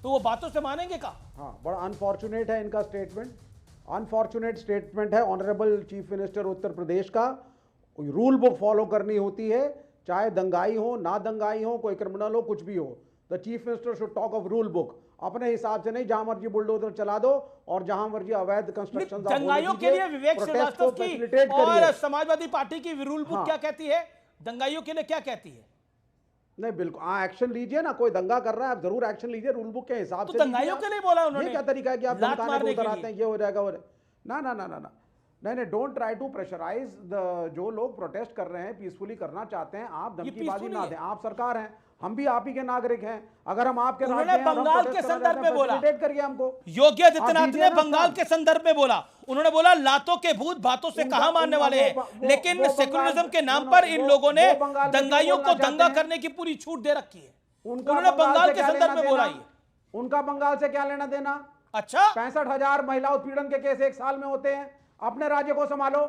तो वो बातों से मानेंगे का? हाँ, बड़ा अनफॉर्चुनेट है इनका स्टेटमेंट, अनफॉर्चुनेट स्टेटमेंट है honourable chief minister Uttar Pradesh का। रूल बुक फॉलो करनी होती है, चाहे दंगाई हो ना दंगाई हो, कोई क्रिमिनल हो, कुछ भी हो। The chief minister should talk of rule book, अपने हिसाब से नहीं, जहां मर्जी बुलडोजर चला दो और जहां मर्जी अवैध कंस्ट्रक्शन। दंगाइयों के लिए विवेक श्रीवास्तव की और समाजवादी पार्टी की रूल बुक क्या कहती है, दंगाइयों के लिए क्या कहती है? नहीं, बिल्कुल एक्शन लीजिए ना, कोई दंगा कर रहा है आप जरूर एक्शन लीजिए, रूल बुक के हिसाब से। दंगाइयों के लिए बोला उन्होंने, ये क्या तरीका है कि आप धमकाने को उतर आते हैं, ये हो जाएगा वो ना, नहीं, don't try to pressurise the जो लोग प्रोटेस्ट कर रहे हैं, पीसफुली करना चाहते हैं, आप धमकीबाजी ना दें। आप सरकार हैं, हम भी आप ही के नागरिक हैं। अगर हम आपके नागरिक हैं, बंगाल के संदर्भ में बोला, करिए हमको। योगी आदित्यनाथ ने बंगाल के संदर्भ में बोला, उन्होंने बोला लातों के भूत बातों से कहां मानने वाले हैं, लेकिन सेकुलरिज्म के नाम पर इन लोगों ने दंगाइयों को दंगा करने की पूरी छूट दे रखी है। उन्होंने बंगाल के संदर्भ में बोला। उनका बंगाल से क्या लेना देना? अच्छा, 65,000 महिला उत्पीड़न के केस 1 साल में होते हैं। अपने राज्य को संभालो,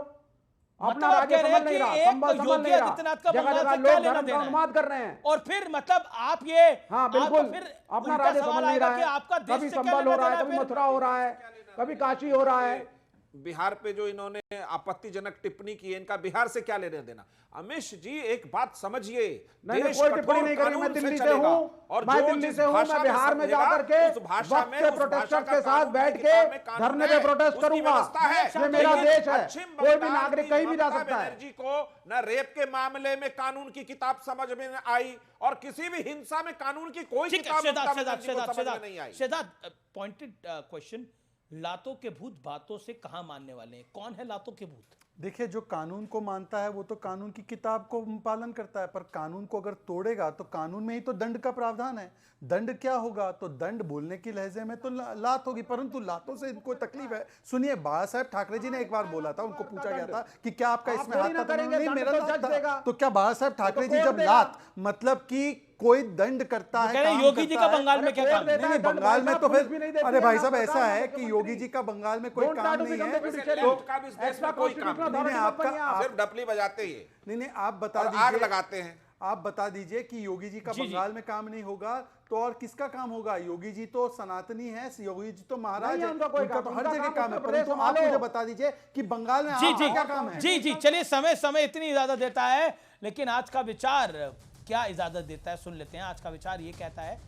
अपना राज्य संभल नहीं रहा, योगी आदित्यनाथ का बंगाल से क्या लेना देना अनुवाद कर रहे हैं। और फिर मतलब आप ये, हाँ बिल्कुल, अपना राज्य संभल नहीं रहा है, कभी संभल हो रहा है, कभी मथुरा हो रहा है, कभी काशी हो रहा है। बिहार पे जो इन्होंने आपत्तिजनक टिप्पणी की है, इनका बिहार से क्या लेने देना? अमिश जी एक बात समझिए, देश कोई टिप्पणी नहीं करी, मैं दिल्ली से हूं, और मैं दिल्ली से हूं, मैं बिहार में जाकर के वक्त के प्रोटेस्टर के साथ बैठ के धरने पे प्रोटेस्ट करूंगा। ये मेरा देश है, कोई भी नागरिक कहीं भी जा सकता है। जी को न रेप के मामले में कानून की किताब समझ में आई, और किसी भी हिंसा में कानून की कोई किताब समझ में नहीं आई। शहजाद, पॉइंटेड क्वेश्चन, लातों के भूत बातों से कहां मानने वाले हैं? कौन है लातों के भूत? देखिए, जो कानून को मानता है वो तो कानून की किताब को पालन करता है, पर कानून को अगर तोड़ेगा तो कानून में ही तो दंड का प्रावधान है। दंड क्या होगा? तो दंड बोलने की लहजे में तो लात होगी, परंतु लातों से इनको तकलीफ है। सुनिए, बाला साहब ठाकरे जी ने एक बार बोला था, उनको पूछा गया था कि क्या आपका इसमें हाथ था? नहीं, मेरा लात था। तो क्या बाला साहब ठाकरे जी जब लात मतलब कि कोई दंड करता है, योगी जी का बंगाल में क्या काम? नहीं, बंगाल में तो फिर अरे भाई साहब, ऐसा है कि योगी जी का बंगाल में कोई काम नहीं है, कोई काम नहीं, आपका सिर्फ डपली बजाते ही। नहीं, आप बता दीजिए, आग लगाते हैं। आप बता दीजिए कि योगी जी का बंगाल में काम नहीं होगा तो और किसका काम होगा? योगी जी तो सनातनी है, योगी जी तो महाराज है, उनका तो हर जगह काम है। परंतु आप मुझे बता दीजिए कि बंगाल में आपका क्या काम है? जी, चलिए, समय इतनी इजाजत देता है, लेकिन आज का विचार क्या इजाजत देता है सुन लेते हैं। आज का विचार ये कहता है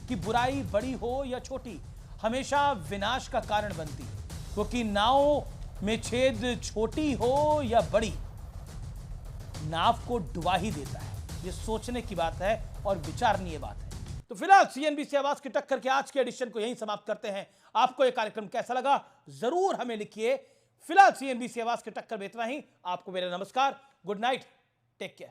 कि बुराई बड़ी हो या छोटी, हमेशा विनाश का कारण बनती है, क्योंकि नाव में छेद छोटी हो या बड़ी, नाव को डुबा ही देता है। ये सोचने की बात है और विचारणीय बात है। तो फिलहाल सीएनबीसी आवाज की टक्कर के आज के एडिशन को यहीं समाप्त करते हैं। आपको यह कार्यक्रम कैसा लगा जरूर हमें लिखिए। फिलहाल सीएनबीसी आवाज की टक्कर में इतना ही। आपको मेरा नमस्कार, गुड नाइट, टेक केयर।